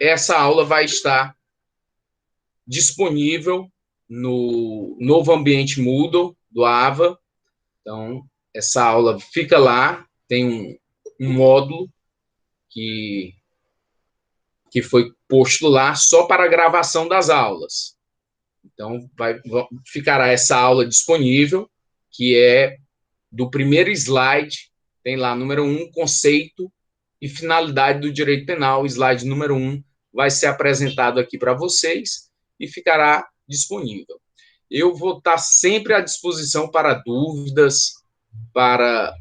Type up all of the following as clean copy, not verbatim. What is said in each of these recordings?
essa aula vai estar disponível no novo ambiente Moodle do AVA. Então, essa aula fica lá, tem um módulo que foi posto lá só para a gravação das aulas. Então, ficará essa aula disponível, que é do primeiro slide, tem lá, número 1, conceito e finalidade do direito penal. O slide número 1 vai ser apresentado aqui para vocês e ficará disponível. Eu vou estar sempre à disposição para dúvidas, para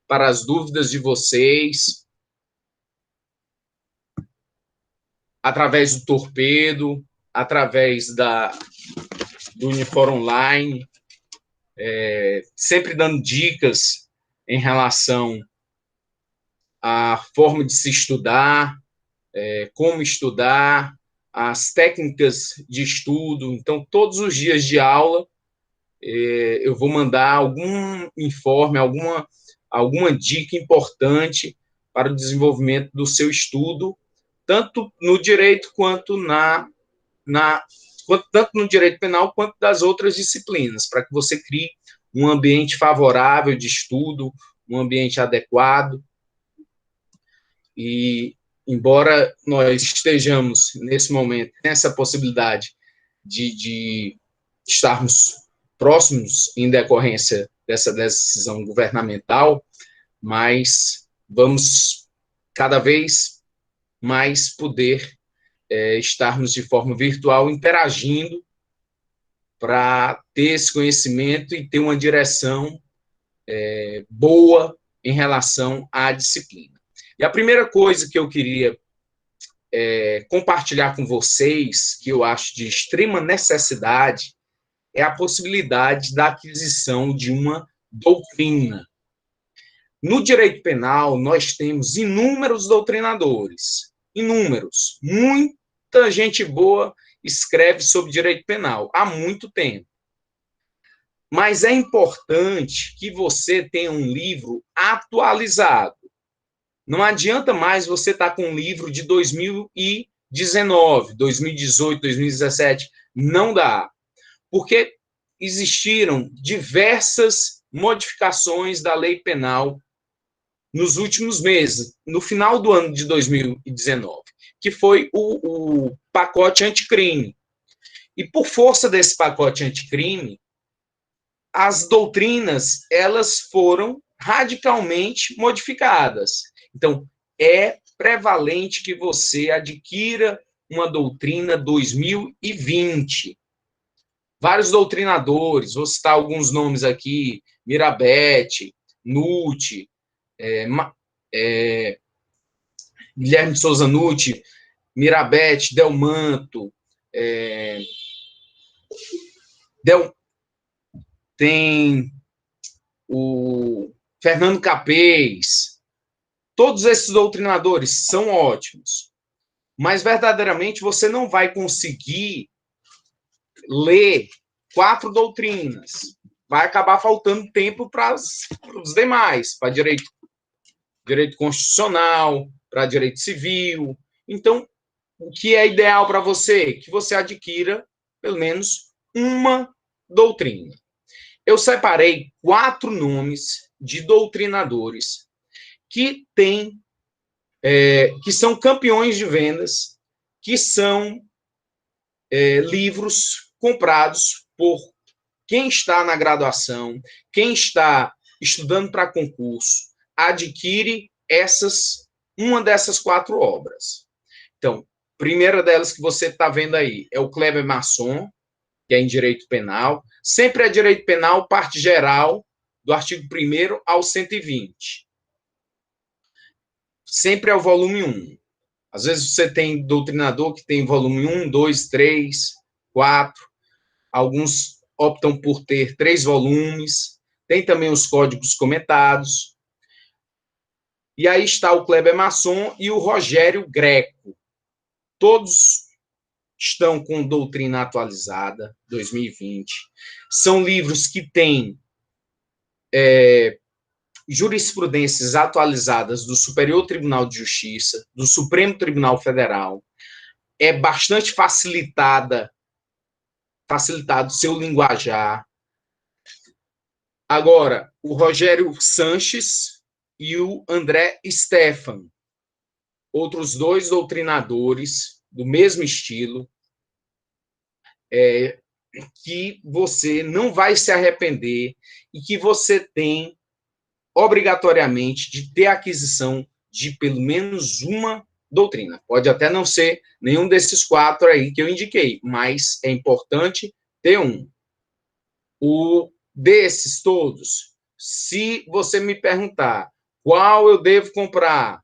as dúvidas de vocês, através do Torpedo, através do Unifor Online, sempre dando dicas em relação à forma de se estudar, como estudar, as técnicas de estudo. Então, todos os dias de aula, eu vou mandar algum informe, alguma dica importante para o desenvolvimento do seu estudo, tanto no direito quanto tanto no direito penal quanto das outras disciplinas, para que você crie um ambiente favorável de estudo, um ambiente adequado. E, embora nós estejamos, nesse momento, nessa possibilidade de estarmos próximos em decorrência dessa decisão governamental, mas vamos cada vez mais poder estarmos de forma virtual interagindo para ter esse conhecimento e ter uma direção boa em relação à disciplina. E a primeira coisa que eu queria compartilhar com vocês, que eu acho de extrema necessidade, é a possibilidade da aquisição de uma doutrina. No direito penal, nós temos inúmeros doutrinadores, inúmeros. Muita gente boa escreve sobre direito penal há muito tempo. Mas é importante que você tenha um livro atualizado. Não adianta mais você estar com um livro de 2019, 2018, 2017. Não dá. Porque existiram diversas modificações da lei penal nos últimos meses, no final do ano de 2019, que foi o pacote anticrime. E por força desse pacote anticrime, as doutrinas, elas foram radicalmente modificadas. Então, é prevalente que você adquira uma doutrina 2020. Vários doutrinadores, vou citar alguns nomes aqui, Mirabete, Nutti, Guilherme de Souza Nutti, Mirabete, Delmanto, tem o Fernando Capês. Todos esses doutrinadores são ótimos, mas verdadeiramente você não vai conseguir ler 4 doutrinas. Vai acabar faltando tempo para os demais, para direito constitucional, para direito civil. Então, o que é ideal para você? Que você adquira pelo menos uma doutrina. Eu separei 4 nomes de doutrinadores que são campeões de vendas, que são livros comprados por quem está na graduação, quem está estudando para concurso, adquire uma dessas 4 obras. Então, primeira delas que você está vendo aí é o Kleber Masson, que é em direito penal. Sempre é direito penal, parte geral, do artigo 1º ao 120. Sempre é o volume 1. Às vezes você tem doutrinador que tem volume 1, 2, 3, 4. Alguns optam por ter 3 volumes. Tem também os códigos comentados. E aí está o Kleber Masson e o Rogério Greco. Todos estão com doutrina atualizada, 2020. São livros que têm jurisprudências atualizadas do Superior Tribunal de Justiça, do Supremo Tribunal Federal, é bastante facilitado seu linguajar. Agora, o Rogério Sanches e o André Stefan, outros dois doutrinadores do mesmo estilo, que você não vai se arrepender e que você tem obrigatoriamente de ter aquisição de pelo menos uma doutrina. Pode até não ser nenhum desses 4 aí que eu indiquei, mas é importante ter um. O desses todos, se você me perguntar qual eu devo comprar,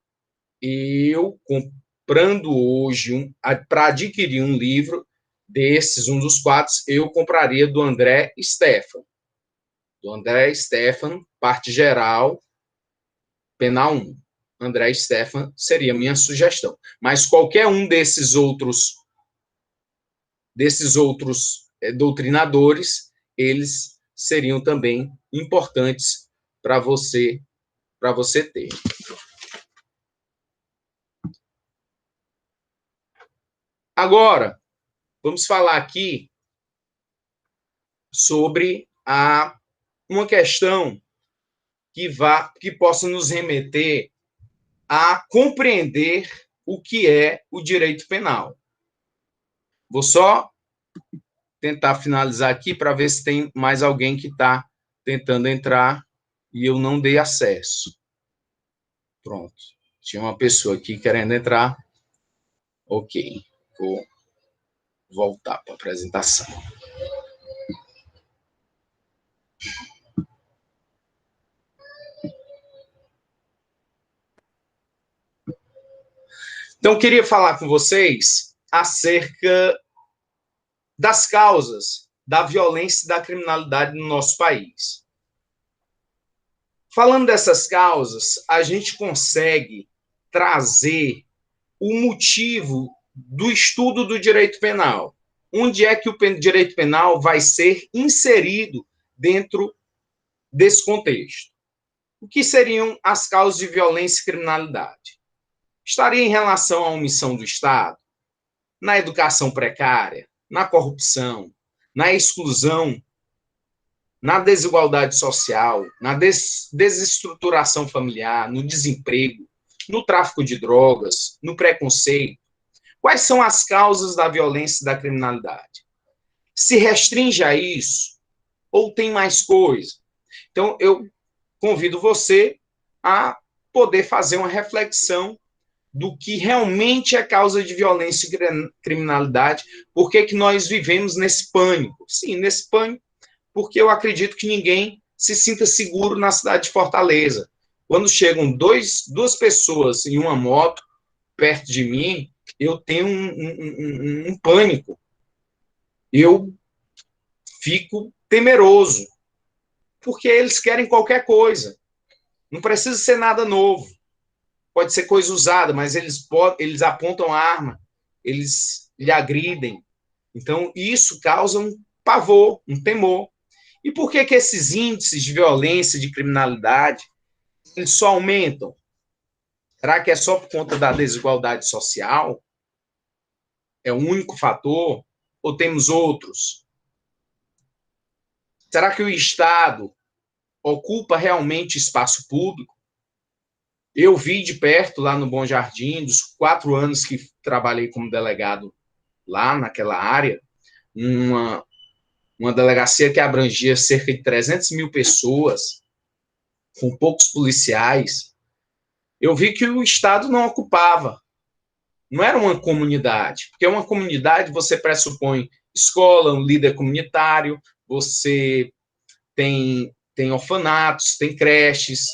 eu comprando hoje para adquirir um livro desses, um dos 4, eu compraria do André Stefan. Do André Stefan, parte geral, penal 1. André Stefan seria a minha sugestão. Mas qualquer um desses outros doutrinadores, eles seriam também importantes para você ter. Agora, vamos falar aqui sobre uma questão que possa nos remeter a compreender o que é o direito penal. Vou só tentar finalizar aqui para ver se tem mais alguém que está tentando entrar e eu não dei acesso. Pronto. Tinha uma pessoa aqui querendo entrar. Ok. Vou voltar para a apresentação. Então, eu queria falar com vocês acerca das causas da violência e da criminalidade no nosso país. Falando dessas causas, a gente consegue trazer o motivo do estudo do direito penal. Onde é que o direito penal vai ser inserido dentro desse contexto? O que seriam as causas de violência e criminalidade? Estaria em relação à omissão do Estado, na educação precária, na corrupção, na exclusão, na desigualdade social, na desestruturação familiar, no desemprego, no tráfico de drogas, no preconceito. Quais são as causas da violência e da criminalidade? Se restringe a isso ou tem mais coisa? Então, eu convido você a poder fazer uma reflexão do que realmente é causa de violência e criminalidade, por que nós vivemos nesse pânico. Sim, nesse pânico, porque eu acredito que ninguém se sinta seguro na cidade de Fortaleza. Quando chegam duas pessoas em uma moto perto de mim, eu tenho um pânico. Eu fico temeroso, porque eles querem qualquer coisa. Não precisa ser nada novo. Pode ser coisa usada, mas eles apontam a arma, eles lhe agridem. Então, isso causa um pavor, um temor. E por que esses índices de violência, de criminalidade, eles só aumentam? Será que é só por conta da desigualdade social? É o único fator? Ou temos outros? Será que o Estado ocupa realmente espaço público? Eu vi de perto, lá no Bom Jardim, dos 4 anos que trabalhei como delegado lá naquela área, uma delegacia que abrangia cerca de 300 mil pessoas, com poucos policiais. Eu vi que o Estado não ocupava. Não era uma comunidade, porque uma comunidade você pressupõe escola, um líder comunitário, você tem orfanatos, tem creches,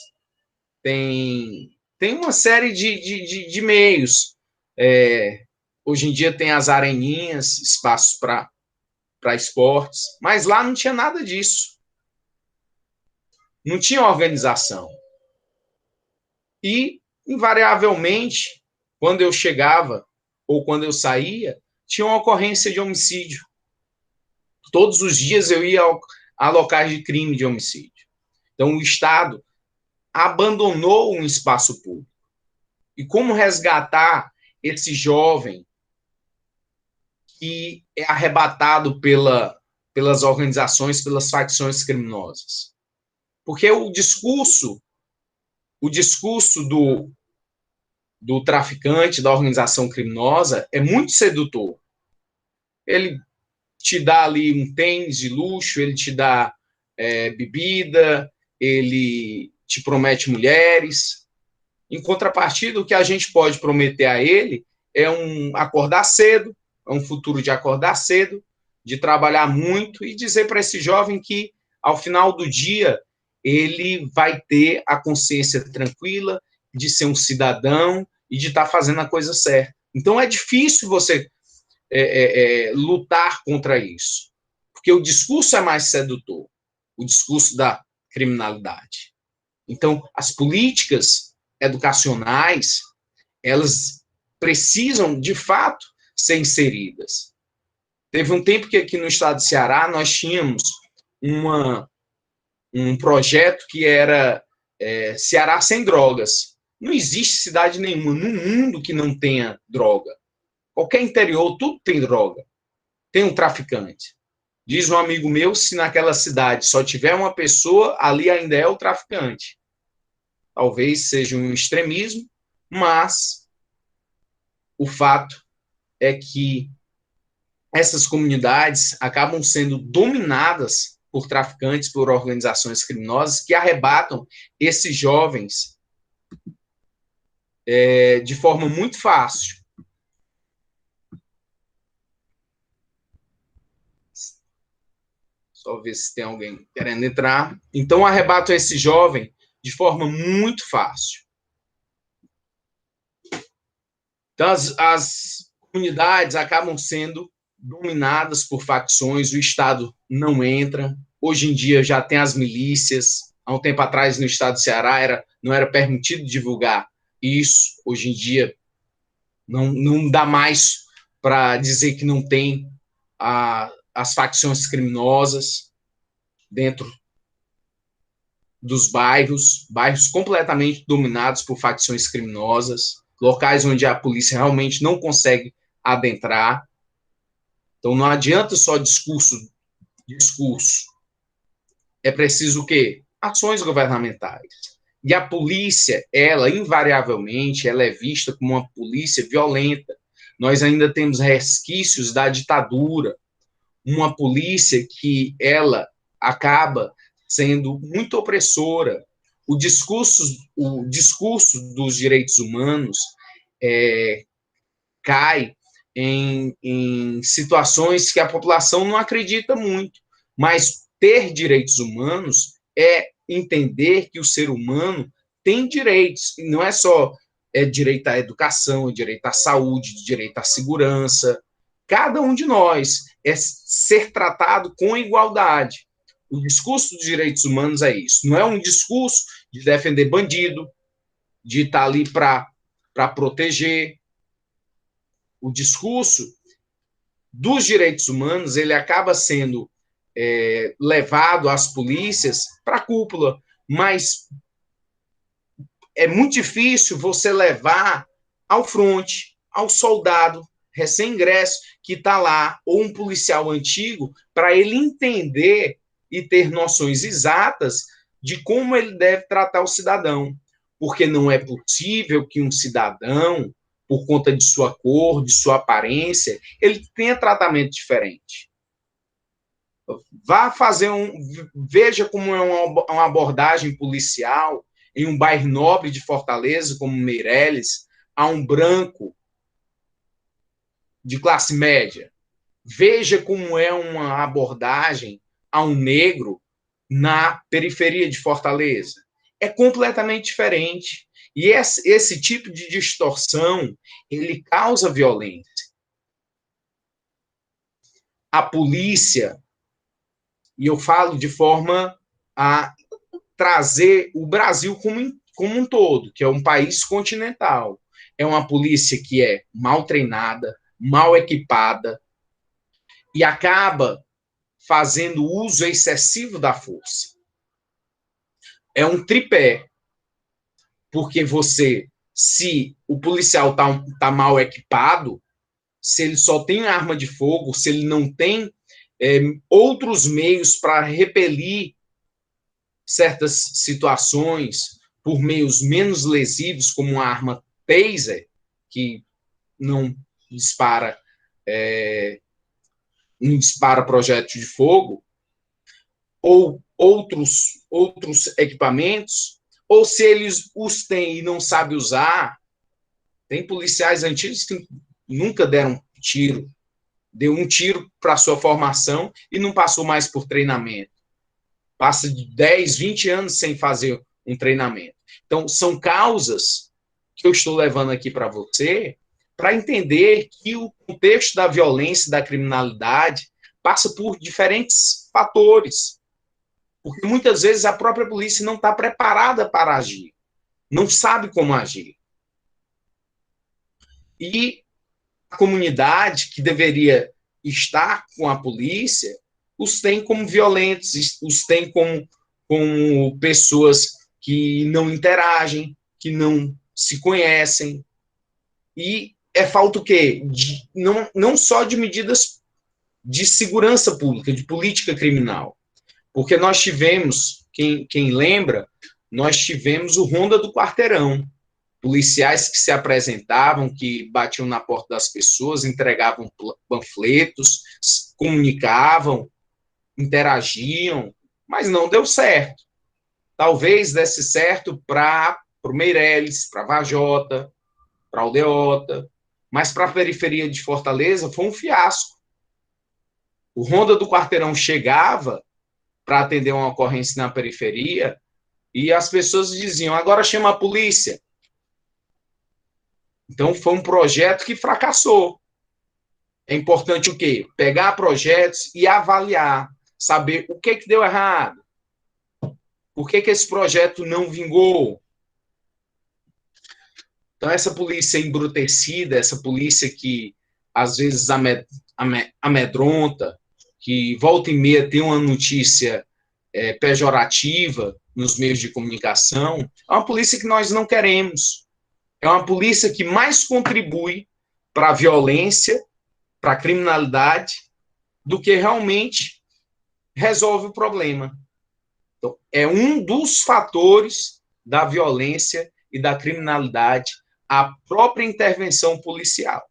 tem uma série de meios. Hoje em dia tem as areninhas, espaços para esportes, mas lá não tinha nada disso. Não tinha organização. E, invariavelmente, quando eu chegava ou quando eu saía, tinha uma ocorrência de homicídio. Todos os dias eu ia a locais de crime de homicídio. Então, o Estado, abandonou um espaço público. E como resgatar esse jovem que é arrebatado pelas organizações, pelas facções criminosas? Porque o discurso do traficante, da organização criminosa, é muito sedutor. Ele te dá ali um tênis de luxo, ele te dá bebida, ele te promete mulheres. Em contrapartida, o que a gente pode prometer a ele é acordar cedo, é um futuro de acordar cedo, de trabalhar muito e dizer para esse jovem que, ao final do dia, ele vai ter a consciência tranquila de ser um cidadão e de estar fazendo a coisa certa. Então, é difícil você lutar contra isso, porque o discurso é mais sedutor, o discurso da criminalidade. Então, as políticas educacionais, elas precisam, de fato, ser inseridas. Teve um tempo que aqui no estado de Ceará nós tínhamos um projeto que era Ceará sem drogas. Não existe cidade nenhuma no mundo que não tenha droga. Qualquer interior, tudo tem droga. Tem um traficante. Diz um amigo meu, se naquela cidade só tiver uma pessoa, ali ainda é o traficante. Talvez seja um extremismo, mas o fato é que essas comunidades acabam sendo dominadas por traficantes, por organizações criminosas que arrebatam esses jovens de forma muito fácil. Só ver se tem alguém querendo entrar. Então, arrebatam esse jovem de forma muito fácil. Então, as comunidades acabam sendo dominadas por facções, o Estado não entra. Hoje em dia já tem as milícias. Há um tempo atrás, no estado do Ceará, não era permitido divulgar isso. Hoje em dia, não dá mais para dizer que não tem as facções criminosas dentro dos bairros completamente dominados por facções criminosas, locais onde a polícia realmente não consegue adentrar. Então, não adianta só discurso. É preciso o quê? Ações governamentais. E a polícia, ela, invariavelmente, ela é vista como uma polícia violenta. Nós ainda temos resquícios da ditadura, uma polícia que ela acaba sendo muito opressora. O discurso dos direitos humanos cai em situações que a população não acredita muito. Mas ter direitos humanos é entender que o ser humano tem direitos, e não é só direito à educação, direito à saúde, direito à segurança. Cada um de nós é ser tratado com igualdade. O discurso dos direitos humanos é isso. Não é um discurso de defender bandido, de estar ali para proteger. O discurso dos direitos humanos, ele acaba sendo levado às polícias para a cúpula, mas é muito difícil você levar ao fronte, ao soldado recém-ingresso que está lá, ou um policial antigo, para ele entender e ter noções exatas de como ele deve tratar o cidadão. Porque não é possível que um cidadão, por conta de sua cor, de sua aparência, ele tenha tratamento diferente. Vá fazer veja como é uma abordagem policial em um bairro nobre de Fortaleza, como Meireles, a um branco de classe média. Veja como é uma abordagem a um negro na periferia de Fortaleza. É completamente diferente. E esse tipo de distorção, ele causa violência. A polícia, e eu falo de forma a trazer o Brasil como um todo, que é um país continental. É uma polícia que é mal treinada, mal equipada e acaba fazendo uso excessivo da força. É um tripé. porque se o policial tá mal equipado, se ele só tem arma de fogo, se ele não tem outros meios para repelir certas situações por meios menos lesivos, como uma arma taser, que não dispara, não dispara projétil de fogo, ou outros equipamentos, ou se eles os têm e não sabem usar. Tem policiais antigos que nunca deram tiro, deu um tiro para sua formação e não passou mais por treinamento. Passa de 10, 20 anos sem fazer um treinamento. Então, são causas que eu estou levando aqui para você, para entender que o contexto da violência, da criminalidade, passa por diferentes fatores. Porque muitas vezes a própria polícia não está preparada para agir, não sabe como agir. E a comunidade que deveria estar com a polícia os tem como violentos, os tem como pessoas que não interagem, que não se conhecem. E é falta o quê? Não só de medidas de segurança pública, de política criminal. Porque nós tivemos, quem lembra, nós tivemos o Ronda do Quarteirão. Policiais que se apresentavam, que batiam na porta das pessoas, entregavam panfletos, comunicavam, interagiam, mas não deu certo. Talvez desse certo para o Meireles, para a Vajota, para a Aldeota, mas para a periferia de Fortaleza foi um fiasco. O Ronda do Quarteirão chegava para atender uma ocorrência na periferia e as pessoas diziam, agora chama a polícia. Então, foi um projeto que fracassou. É importante o quê? Pegar projetos e avaliar, saber o que deu errado, por que esse projeto não vingou. Então, essa polícia embrutecida, essa polícia que às vezes amedronta, que volta e meia tem uma notícia pejorativa nos meios de comunicação, é uma polícia que nós não queremos. É uma polícia que mais contribui para a violência, para a criminalidade, do que realmente resolve o problema. Então, é um dos fatores da violência e da criminalidade, a própria intervenção policial.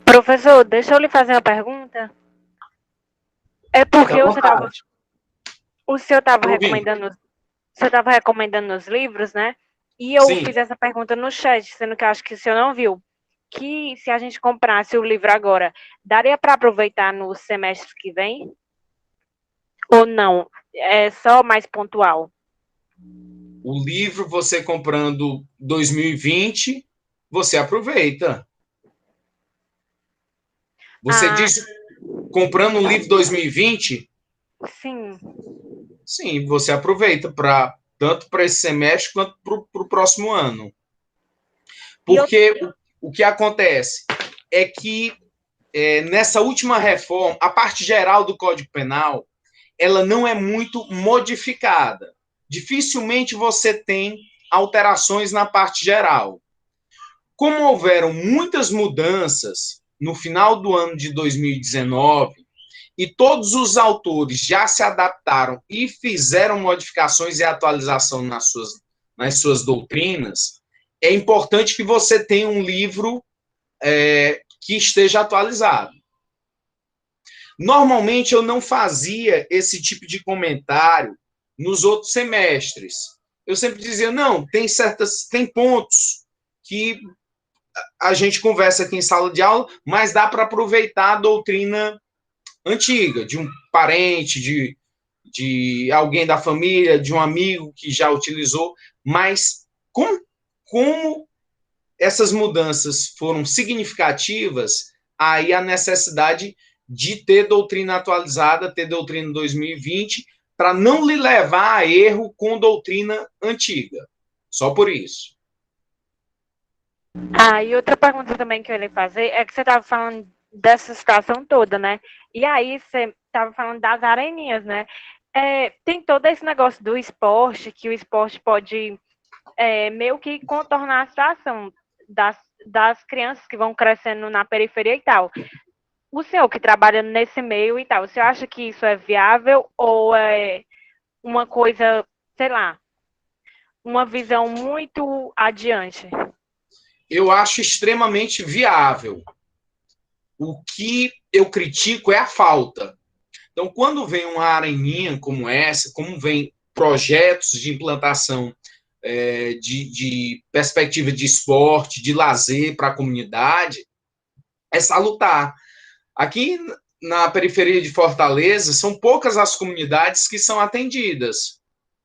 Professor, deixa eu lhe fazer uma pergunta. É porque o senhor estava recomendando os livros, né? E eu fiz essa pergunta no chat, sendo que eu acho que o senhor não viu. Que se a gente comprasse o livro agora, daria para aproveitar no semestre que vem? Ou não? É só mais pontual? O livro, você comprando 2020, você aproveita. Você diz, comprando um livro 2020? Sim. Sim, você aproveita tanto para esse semestre quanto para o próximo ano. Porque o que acontece é que nessa última reforma, a parte geral do Código Penal, ela não é muito modificada. Dificilmente você tem alterações na parte geral. Como houveram muitas mudanças no final do ano de 2019 e todos os autores já se adaptaram e fizeram modificações e atualização nas suas doutrinas, é importante que você tenha um livro que esteja atualizado. Normalmente eu não fazia esse tipo de comentário nos outros semestres. Eu sempre dizia, não, tem pontos que a gente conversa aqui em sala de aula, mas dá para aproveitar a doutrina antiga, de um parente, de alguém da família, de um amigo que já utilizou, mas como essas mudanças foram significativas, aí a necessidade de ter doutrina atualizada, ter doutrina 2020, para não lhe levar a erro com doutrina antiga. Só por isso. E outra pergunta também que eu ia fazer é que você estava falando dessa situação toda, né? E aí estava falando das areninhas, né? Tem todo esse negócio do esporte, que o esporte pode meio que contornar a situação das crianças que vão crescendo na periferia e tal. O senhor que trabalha nesse meio e tal, você acha que isso é viável ou é uma coisa, sei lá, uma visão muito adiante? Eu acho extremamente viável. O que eu critico é a falta. Então, quando vem uma areninha como essa, como vem projetos de implantação de perspectiva de esporte, de lazer para a comunidade, é salutar. Aqui na periferia de Fortaleza, são poucas as comunidades que são atendidas.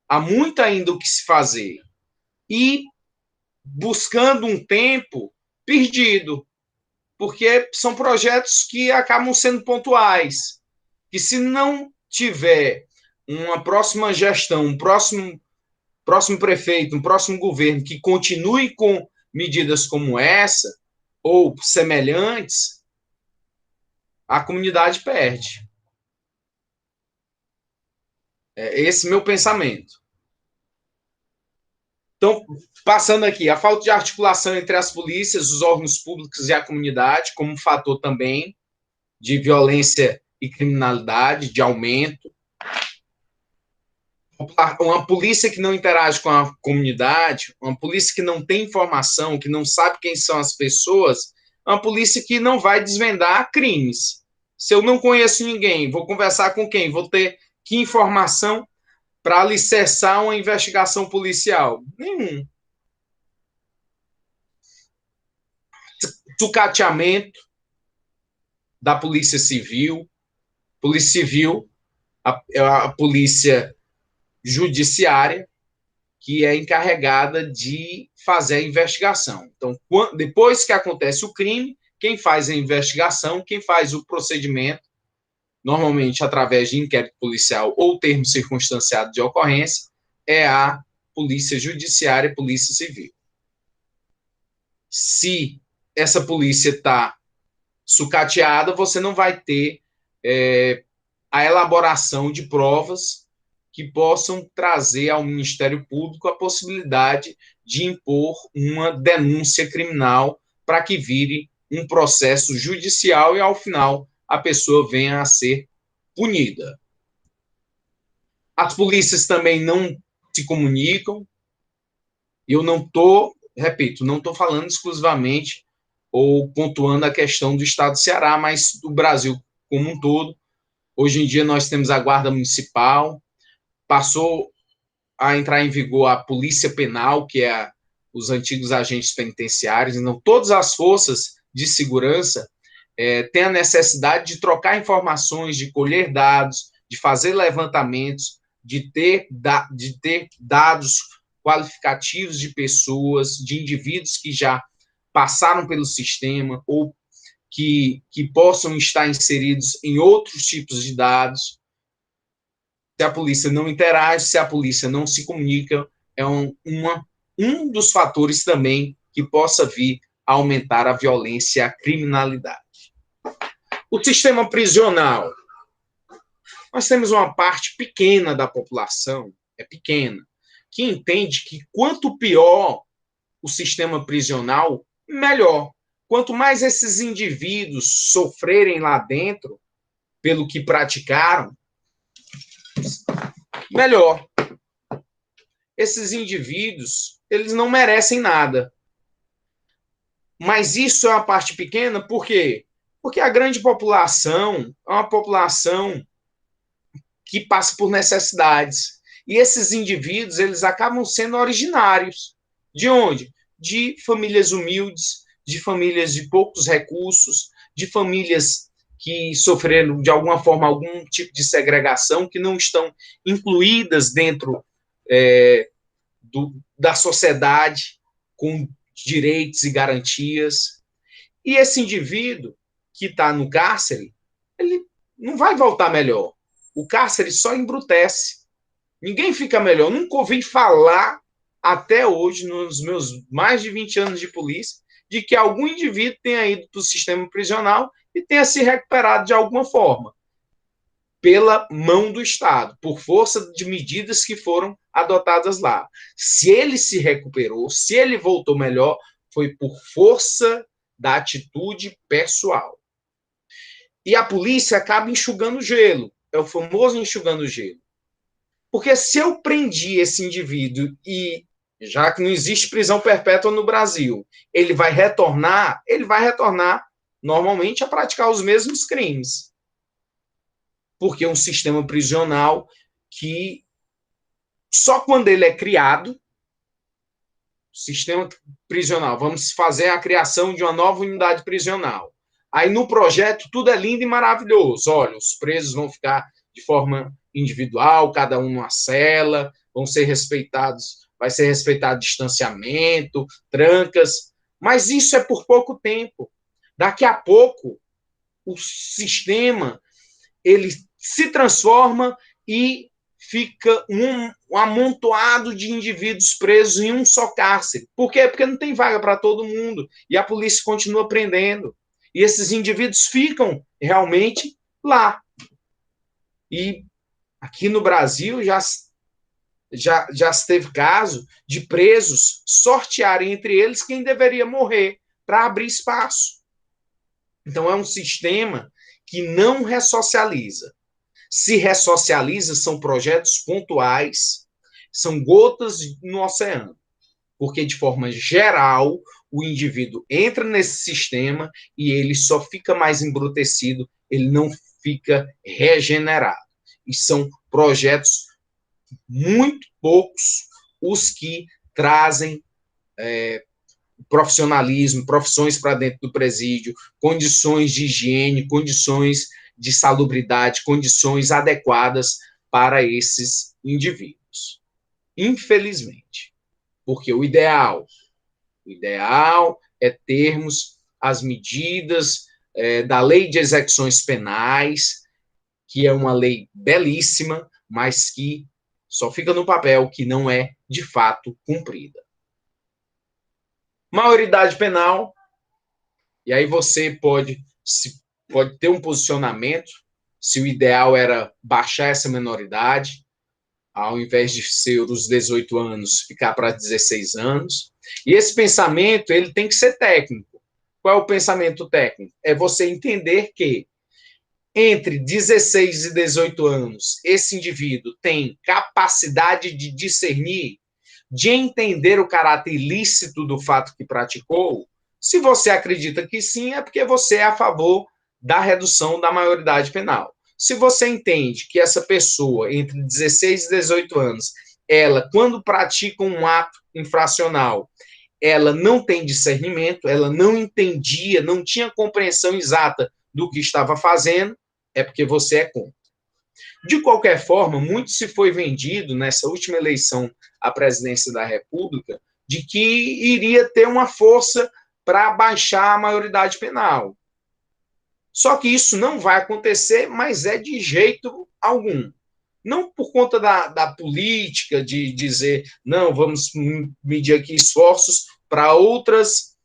Há muito ainda o que se fazer. E buscando um tempo perdido, porque são projetos que acabam sendo pontuais, que se não tiver uma próxima gestão, um próximo prefeito, um próximo governo que continue com medidas como essa, ou semelhantes, a comunidade perde. É esse meu pensamento. Então, passando aqui, a falta de articulação entre as polícias, os órgãos públicos e a comunidade, como um fator também de violência e criminalidade, de aumento. Uma polícia que não interage com a comunidade, uma polícia que não tem informação, que não sabe quem são as pessoas, é uma polícia que não vai desvendar crimes. Se eu não conheço ninguém, vou conversar com quem? Vou ter que informação para alicerçar uma investigação policial? Nenhum. Sucateamento da Polícia Civil. Polícia Civil, a polícia judiciária, que é encarregada de fazer a investigação. Então, depois que acontece o crime, quem faz a investigação, quem faz o procedimento, normalmente através de inquérito policial ou termo circunstanciado de ocorrência, é a Polícia Judiciária e Polícia Civil. Se essa polícia está sucateada, você não vai ter a elaboração de provas que possam trazer ao Ministério Público a possibilidade de impor uma denúncia criminal para que vire um processo judicial e, ao final, a pessoa venha a ser punida. As polícias também não se comunicam. Eu não estou, repito, não estou falando exclusivamente ou pontuando a questão do Estado do Ceará, mas do Brasil como um todo. Hoje em dia nós temos a Guarda Municipal, passou a entrar em vigor a Polícia Penal, que é os antigos agentes penitenciários. Então, todas as forças de segurança têm a necessidade de trocar informações, de colher dados, de fazer levantamentos, de ter dados qualificativos de pessoas, de indivíduos que já passaram pelo sistema ou que possam estar inseridos em outros tipos de dados. Se a polícia não interage, se a polícia não se comunica, é um dos fatores também que possa vir a aumentar a violência e a criminalidade. O sistema prisional. Nós temos uma parte pequena da população, pequena, que entende que quanto pior o sistema prisional, melhor. Quanto mais esses indivíduos sofrerem lá dentro pelo que praticaram, melhor. Esses indivíduos, eles não merecem nada. Mas isso é uma parte pequena, por quê? Porque a grande população é uma população que passa por necessidades. E esses indivíduos, eles acabam sendo originários. De onde? De famílias humildes, de famílias de poucos recursos, de famílias que sofreram, de alguma forma, algum tipo de segregação, que não estão incluídas dentro da sociedade, com direitos e garantias. E esse indivíduo que está no cárcere, ele não vai voltar melhor. O cárcere só embrutece. Ninguém fica melhor. Nunca ouvi falar, até hoje, nos meus mais de 20 anos de polícia, de que algum indivíduo tenha ido para o sistema prisional e tenha se recuperado de alguma forma. pela mão do Estado, por força de medidas que foram adotadas lá. Se ele se recuperou, se ele voltou melhor, foi por força da atitude pessoal. E a polícia acaba enxugando gelo, é o famoso enxugando gelo. Porque se eu prendi esse indivíduo e, já que não existe prisão perpétua no Brasil, ele vai retornar normalmente a praticar os mesmos crimes. Porque é um sistema prisional que só quando ele é criado, sistema prisional, vamos fazer a criação de uma nova unidade prisional. Aí no projeto tudo é lindo e maravilhoso. Olha, os presos vão ficar de forma individual, cada um numa cela, vão ser respeitados, vai ser respeitado distanciamento, trancas, mas isso é por pouco tempo. Daqui a pouco o sistema ele se transforma e fica um amontoado de indivíduos presos em um só cárcere. Por quê? Porque não tem vaga para todo mundo. E a polícia continua prendendo. E esses indivíduos ficam realmente lá. E aqui no Brasil já se teve caso de presos sortearem entre eles quem deveria morrer para abrir espaço. Então é um sistema que não ressocializa. Se ressocializa, são projetos pontuais, são gotas no oceano. Porque, de forma geral, o indivíduo entra nesse sistema e ele só fica mais embrutecido, ele não fica regenerado. E são projetos muito poucos os que trazem profissionalismo, profissões para dentro do presídio, condições de higiene, condições de salubridade, condições adequadas para esses indivíduos. Infelizmente. Porque o ideal é termos as medidas da Lei de Execuções Penais, que é uma lei belíssima, mas que só fica no papel, que não é, de fato, cumprida. Maioridade penal, e aí você pode ter um posicionamento, se o ideal era baixar essa menoridade, ao invés de ser os 18 anos, ficar para 16 anos. E esse pensamento, ele tem que ser técnico. Qual é o pensamento técnico? É você entender que entre 16 e 18 anos, esse indivíduo tem capacidade de discernir, de entender o caráter ilícito do fato que praticou. Se você acredita que sim, é porque você é a favor da redução da maioridade penal. Se você entende que essa pessoa, entre 16 e 18 anos, ela, quando pratica um ato infracional, ela não tem discernimento, ela não entendia, não tinha compreensão exata do que estava fazendo, é porque você é contra. De qualquer forma, muito se foi vendido nessa última eleição à presidência da República de que iria ter uma força para baixar a maioridade penal. Só que isso não vai acontecer, mas é de jeito algum. Não por conta da política, de dizer, não, vamos medir aqui esforços para outras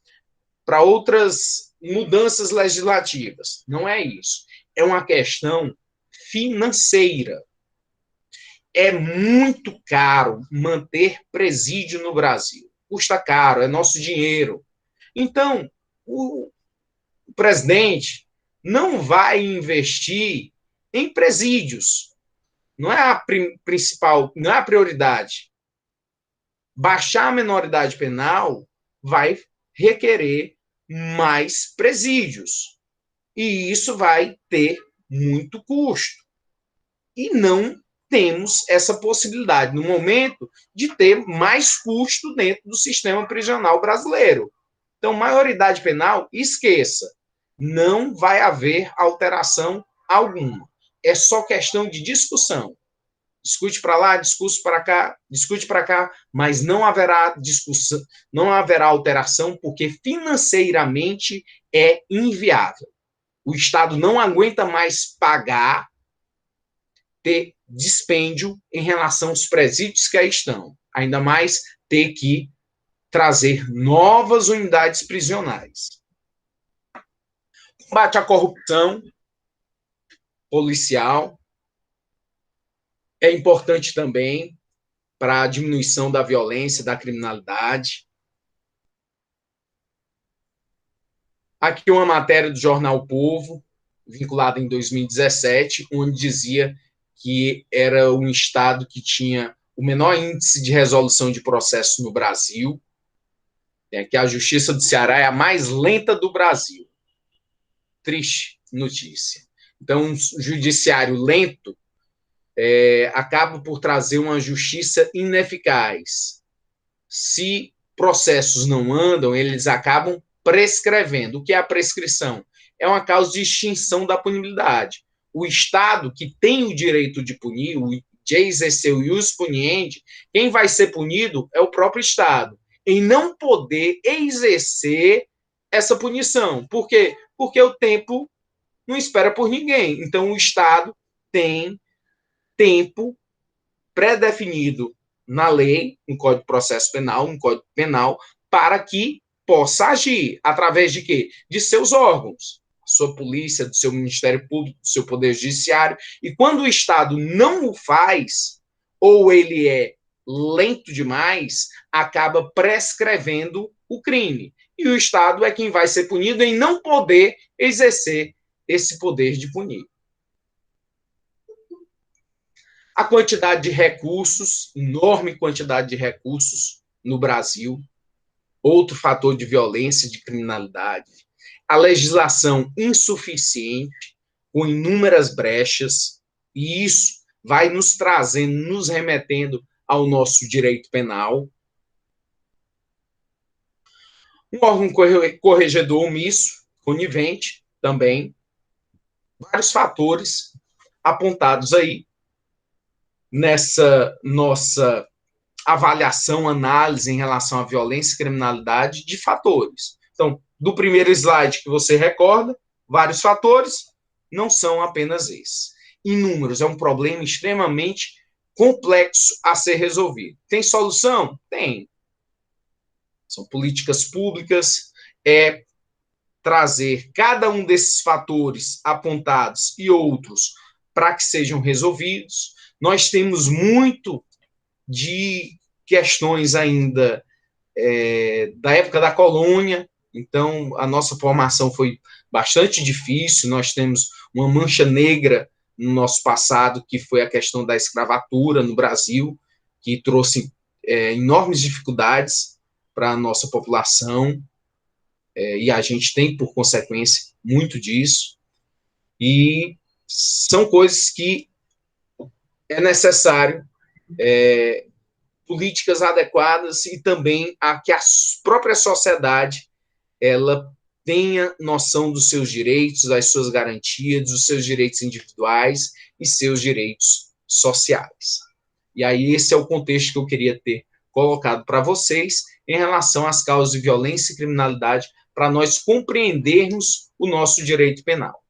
mudanças legislativas. Não é isso. É uma questão financeira. É muito caro manter presídio no Brasil. Custa caro, é nosso dinheiro. Então, o presidente não vai investir em presídios. Não é a principal, não é a prioridade. Baixar a menoridade penal vai requerer mais presídios. E isso vai ter muito custo. E não temos essa possibilidade, no momento, de ter mais custo dentro do sistema prisional brasileiro. Então, maioridade penal, esqueça. Não vai haver alteração alguma. É só questão de discussão. Discute para lá, discute para cá, mas não haverá discussão, não haverá alteração, porque financeiramente é inviável. O Estado não aguenta mais pagar, ter dispêndio em relação aos presídios que aí estão. Ainda mais ter que trazer novas unidades prisionais. Combate à corrupção policial é importante também para a diminuição da violência, da criminalidade. Aqui uma matéria do jornal o Povo, vinculada em 2017, onde dizia que era um estado que tinha o menor índice de resolução de processos no Brasil, que a Justiça do Ceará é a mais lenta do Brasil. Triste notícia. Então, um judiciário lento acaba por trazer uma justiça ineficaz. Se processos não andam, eles acabam prescrevendo. O que é a prescrição? É uma causa de extinção da punibilidade. O Estado, que tem o direito de punir, de exercer o ius puniendi, quem vai ser punido é o próprio Estado, em não poder exercer essa punição. Por quê? Porque o tempo não espera por ninguém. Então, o Estado tem tempo pré-definido na lei, no Código de Processo Penal, no Código Penal, para que possa agir. Através de quê? De seus órgãos, sua polícia, do seu Ministério Público, do seu Poder Judiciário. E quando o Estado não o faz, ou ele é lento demais, acaba prescrevendo o crime. E o Estado é quem vai ser punido em não poder exercer esse poder de punir. A quantidade de recursos, enorme quantidade de recursos no Brasil, outro fator de violência, de criminalidade. A legislação insuficiente, com inúmeras brechas, e isso vai nos trazendo, nos remetendo ao nosso direito penal. Um órgão corregedor omisso, conivente, também. Vários fatores apontados aí nessa nossa avaliação, análise em relação à violência e criminalidade de fatores. Então, do primeiro slide que você recorda, vários fatores, não são apenas esses. Inúmeros, é um problema extremamente complexo a ser resolvido. Tem solução? Tem. São políticas públicas, trazer cada um desses fatores apontados e outros para que sejam resolvidos. Nós temos muito de questões ainda da época da colônia, então a nossa formação foi bastante difícil, nós temos uma mancha negra no nosso passado, que foi a questão da escravatura no Brasil, que trouxe enormes dificuldades para a nossa população, e a gente tem, por consequência, muito disso, e são coisas que é necessário políticas adequadas e também que a própria sociedade ela tenha noção dos seus direitos, das suas garantias, dos seus direitos individuais e seus direitos sociais. E aí esse é o contexto que eu queria ter colocado para vocês em relação às causas de violência e criminalidade, para nós compreendermos o nosso direito penal.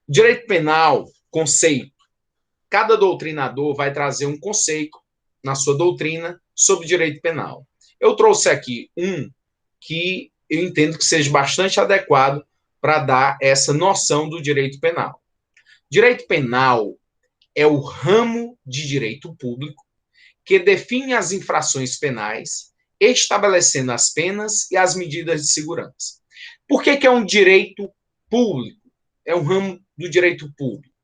Direito penal, conceito. Cada doutrinador vai trazer um conceito na sua doutrina sobre direito penal. Eu trouxe aqui um que eu entendo que seja bastante adequado para dar essa noção do direito penal. Direito penal é o ramo de direito público que define as infrações penais, estabelecendo as penas e as medidas de segurança. Por que é um direito público? É um ramo do direito público.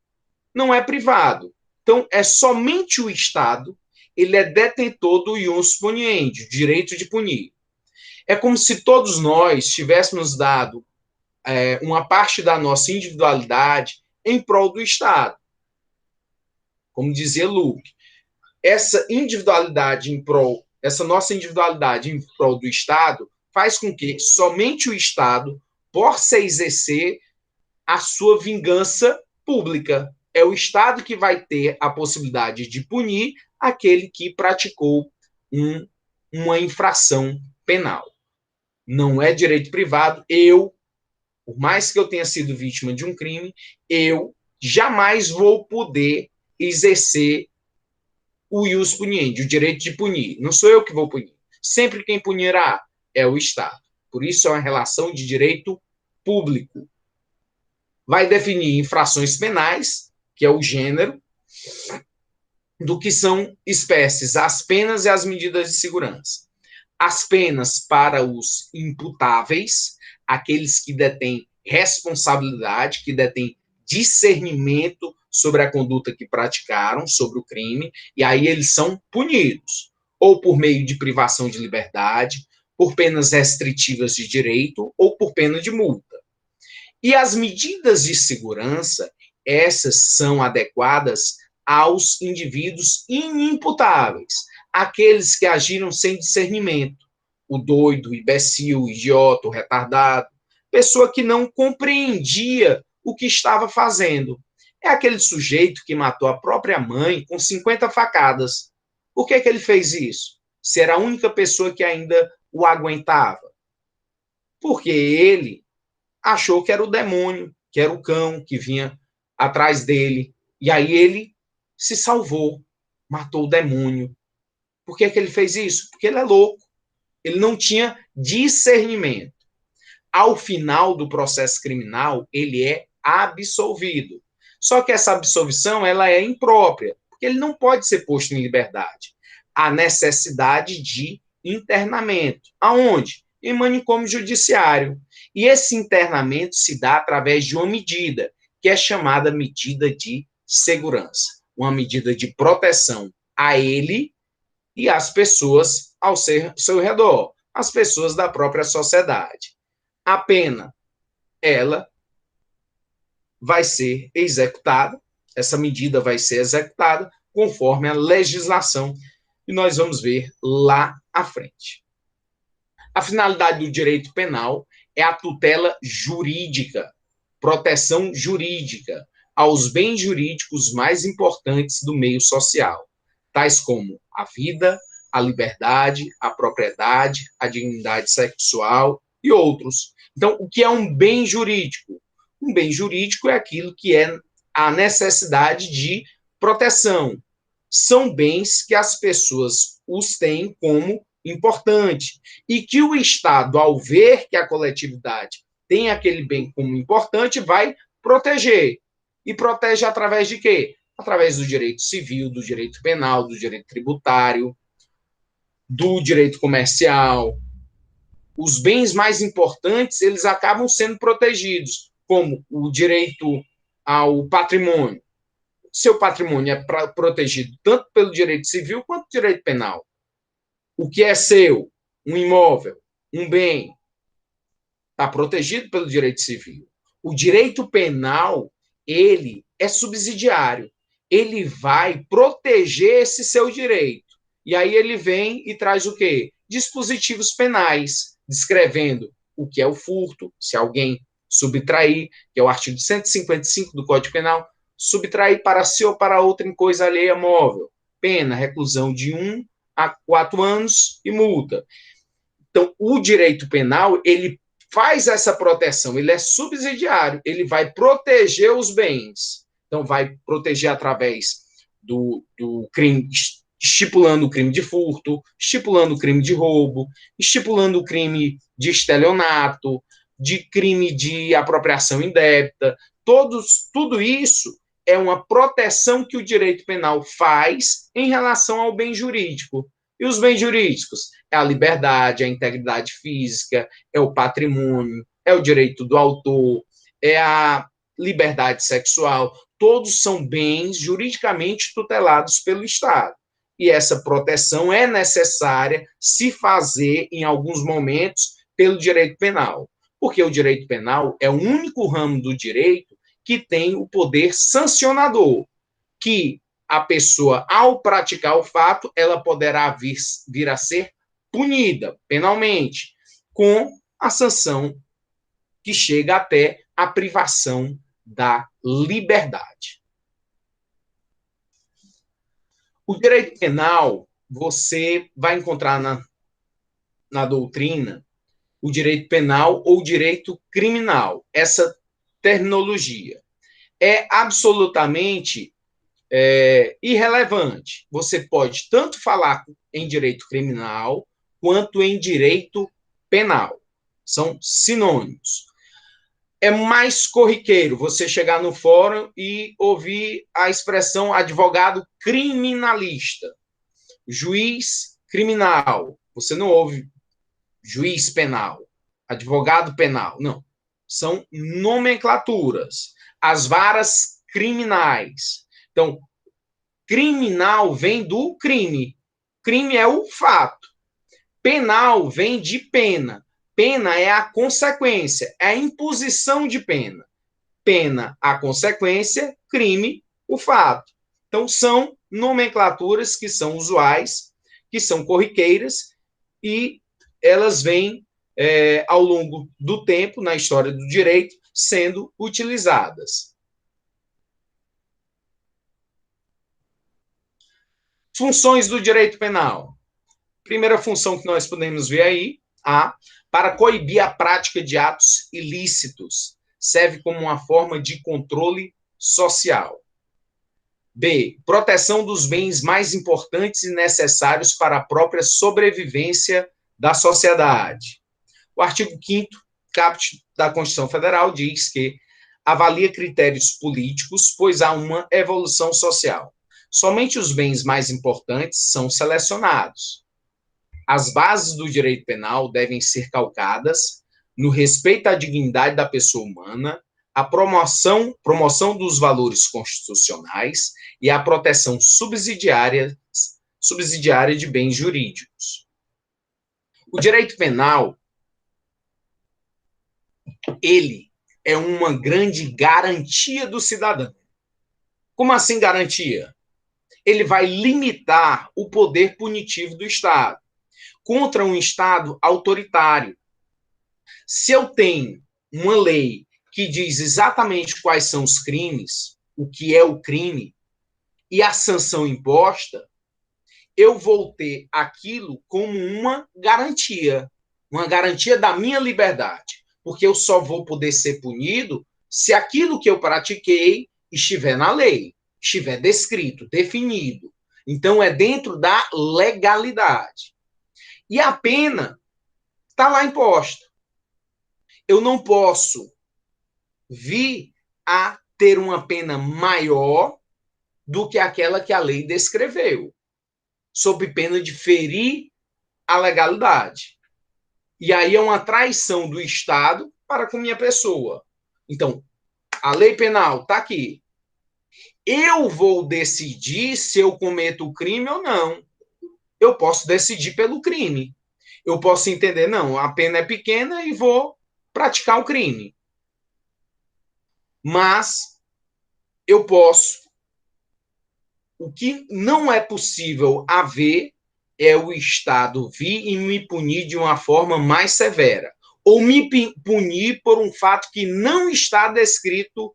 Não é privado. Então, é somente o Estado, ele é detentor do ius puniendi, direito de punir. É como se todos nós tivéssemos dado uma parte da nossa individualidade em prol do Estado. Como dizia Luke, essa individualidade em prol, essa nossa individualidade em prol do Estado faz com que somente o Estado possa exercer a sua vingança pública. É o Estado que vai ter a possibilidade de punir aquele que praticou uma infração penal. Não é direito privado. Por mais que eu tenha sido vítima de um crime, eu jamais vou poder exercer o ius puniendi, o direito de punir. Não sou eu que vou punir. Sempre quem punirá é o Estado. Por isso é uma relação de direito público. Vai definir infrações penais, que é o gênero, do que são espécies, as penas e as medidas de segurança. As penas para os imputáveis, aqueles que detêm responsabilidade, que detêm discernimento sobre a conduta que praticaram, sobre o crime, e aí eles são punidos, ou por meio de privação de liberdade, por penas restritivas de direito, ou por pena de multa. E as medidas de segurança, essas são adequadas aos indivíduos inimputáveis, aqueles que agiram sem discernimento, o doido, o imbecil, o idiota, o retardado, pessoa que não compreendia o que estava fazendo. É aquele sujeito que matou a própria mãe com 50 facadas. Por que ele fez isso? Se era a única pessoa que ainda o aguentava. Porque ele achou que era o demônio, que era o cão que vinha atrás dele. E aí ele se salvou, matou o demônio. Por que ele fez isso? Porque ele é louco. Ele não tinha discernimento. Ao final do processo criminal, ele é absolvido. Só que essa absolvição ela é imprópria, porque ele não pode ser posto em liberdade. Há necessidade de internamento. Aonde? Em manicômio judiciário. E esse internamento se dá através de uma medida, que é chamada medida de segurança. Uma medida de proteção a ele e às pessoas ao seu redor, as pessoas da própria sociedade. A pena, ela vai ser executada, essa medida vai ser executada conforme a legislação, e nós vamos ver lá à frente. A finalidade do direito penal é a tutela jurídica, proteção jurídica aos bens jurídicos mais importantes do meio social, tais como a vida, a liberdade, a propriedade, a dignidade sexual e outros. Então, o que é um bem jurídico? Um bem jurídico é aquilo que é a necessidade de proteção. São bens que as pessoas os têm como importante e que o Estado, ao ver que a coletividade tem aquele bem como importante, vai proteger. E protege através de quê? Através do direito civil, do direito penal, do direito tributário, do direito comercial. Os bens mais importantes, eles acabam sendo protegidos, como o direito ao patrimônio. Seu patrimônio é protegido tanto pelo direito civil quanto pelo direito penal. O que é seu, um imóvel, um bem, está protegido pelo direito civil. O direito penal, ele é subsidiário. Ele vai proteger esse seu direito. E aí ele vem e traz o quê? Dispositivos penais, descrevendo o que é o furto, se alguém subtrair, que é o artigo 155 do Código Penal, subtrair para si ou para outra em coisa alheia móvel. Pena, reclusão de 1 a 4 anos e multa. Então, o direito penal, ele faz essa proteção, ele é subsidiário, ele vai proteger os bens. Então, vai proteger através do crime, estipulando o crime de furto, estipulando o crime de roubo, estipulando o crime de estelionato, de crime de apropriação indébita. Tudo isso é uma proteção que o direito penal faz em relação ao bem jurídico. E os bens jurídicos? É a liberdade, a integridade física, é o patrimônio, é o direito do autor, é a liberdade sexual. Todos são bens juridicamente tutelados pelo Estado. E essa proteção é necessária se fazer, em alguns momentos, pelo direito penal. Porque o direito penal é o único ramo do direito que tem o poder sancionador, que a pessoa, ao praticar o fato, ela poderá vir a ser punida penalmente, com a sanção que chega até a privação da liberdade. O direito penal, você vai encontrar na doutrina o direito penal ou direito criminal. Essa terminologia é absolutamente irrelevante. Você pode tanto falar em direito criminal quanto em direito penal. São sinônimos. É mais corriqueiro você chegar no fórum e ouvir a expressão advogado criminalista. Juiz criminal. Você não ouve juiz penal, advogado penal. Não. São nomenclaturas. As varas criminais. Então, criminal vem do crime. Crime é o fato. Penal vem de pena. Pena é a consequência, é a imposição de pena. Pena, a consequência, crime, o fato. Então, são nomenclaturas que são usuais, que são corriqueiras, e elas vêm, ao longo do tempo, na história do direito, sendo utilizadas. Funções do direito penal. Primeira função que nós podemos ver aí, para coibir a prática de atos ilícitos. Serve como uma forma de controle social. B, proteção dos bens mais importantes e necessários para a própria sobrevivência da sociedade. O artigo 5º, caput da Constituição Federal, diz que avalia critérios políticos, pois há uma evolução social. Somente os bens mais importantes são selecionados. As bases do direito penal devem ser calcadas no respeito à dignidade da pessoa humana, a promoção dos valores constitucionais e a proteção subsidiária de bens jurídicos. O direito penal, ele é uma grande garantia do cidadão. Como assim garantia? Ele vai limitar o poder punitivo do Estado contra um Estado autoritário. Se eu tenho uma lei que diz exatamente quais são os crimes, o que é o crime, e a sanção imposta, eu vou ter aquilo como uma garantia da minha liberdade, porque eu só vou poder ser punido se aquilo que eu pratiquei estiver na lei, estiver descrito, definido. Então, é dentro da legalidade. E a pena está lá imposta. Eu não posso vir a ter uma pena maior do que aquela que a lei descreveu, sob pena de ferir a legalidade. E aí é uma traição do Estado para com minha pessoa. Então, a lei penal está aqui. Eu vou decidir se eu cometo o crime ou não. Eu posso decidir pelo crime. Eu posso entender, não, a pena é pequena e vou praticar o crime. Mas eu posso. O que não é possível haver é o Estado vir e me punir de uma forma mais severa. Ou me punir por um fato que não está descrito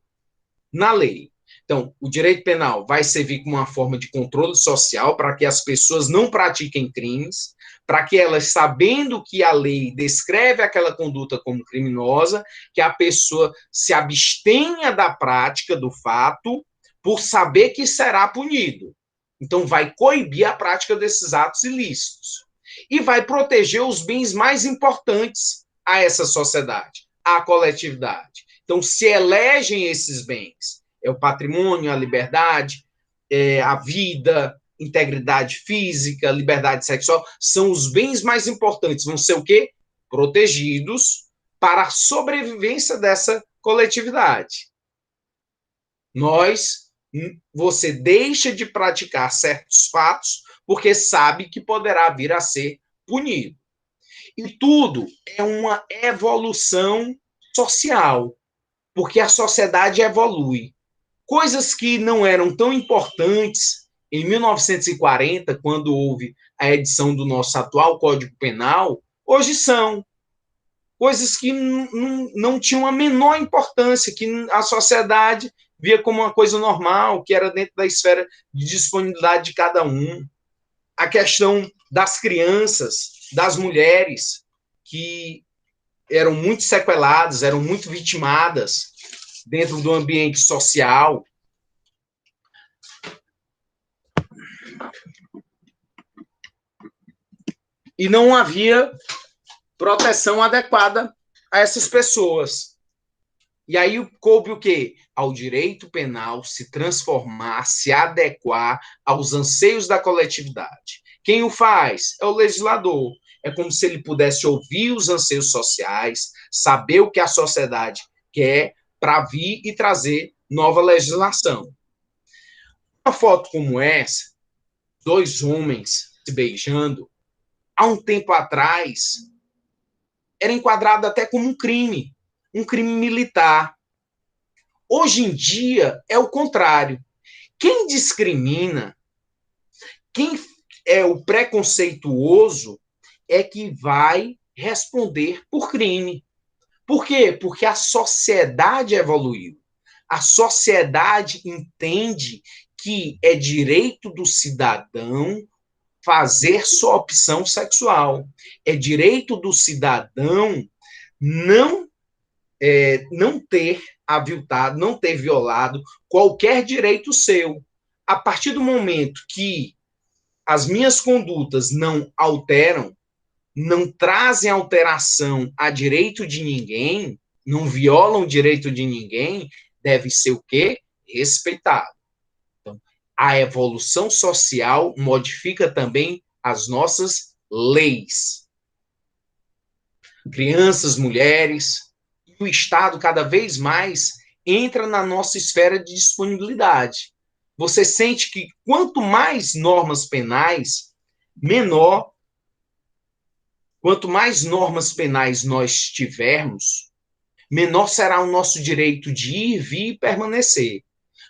na lei. Então, o direito penal vai servir como uma forma de controle social para que as pessoas não pratiquem crimes, para que elas, sabendo que a lei descreve aquela conduta como criminosa, que a pessoa se abstenha da prática do fato por saber que será punido. Então, vai coibir a prática desses atos ilícitos. E vai proteger os bens mais importantes a essa sociedade, à coletividade. Então, se elegem esses bens, é o patrimônio, a liberdade, a vida, integridade física, liberdade sexual, são os bens mais importantes. Vão ser o quê? Protegidos para a sobrevivência dessa coletividade. Você deixa de praticar certos fatos porque sabe que poderá vir a ser punido. E tudo é uma evolução social, porque a sociedade evolui. Coisas que não eram tão importantes em 1940, quando houve a edição do nosso atual Código Penal, hoje são. Coisas que não tinham a menor importância, que a sociedade via como uma coisa normal, que era dentro da esfera de disponibilidade de cada um. A questão das crianças, das mulheres, que eram muito sequeladas, eram muito vitimadas dentro do ambiente social. E não havia proteção adequada a essas pessoas. E aí coube o quê? Ao direito penal se transformar, se adequar aos anseios da coletividade. Quem o faz? É o legislador. É como se ele pudesse ouvir os anseios sociais, saber o que a sociedade quer para vir e trazer nova legislação. Uma foto como essa, dois homens se beijando, há um tempo atrás, era enquadrado até como um crime militar. Hoje em dia é o contrário. Quem discrimina, quem é o preconceituoso, é que vai responder por crime. Por quê? Porque a sociedade evoluiu. A sociedade entende que é direito do cidadão fazer sua opção sexual. É direito do cidadão não, não ter aviltado, não ter violado qualquer direito seu. A partir do momento que as minhas condutas não alteram, não trazem alteração a direito de ninguém, não violam o direito de ninguém, deve ser o quê? Respeitado. Então, a evolução social modifica também as nossas leis. Crianças, mulheres, e o Estado cada vez mais entra na nossa esfera de disponibilidade. Você sente que quanto mais normas penais, menor. Quanto mais normas penais nós tivermos, menor será o nosso direito de ir, vir e permanecer.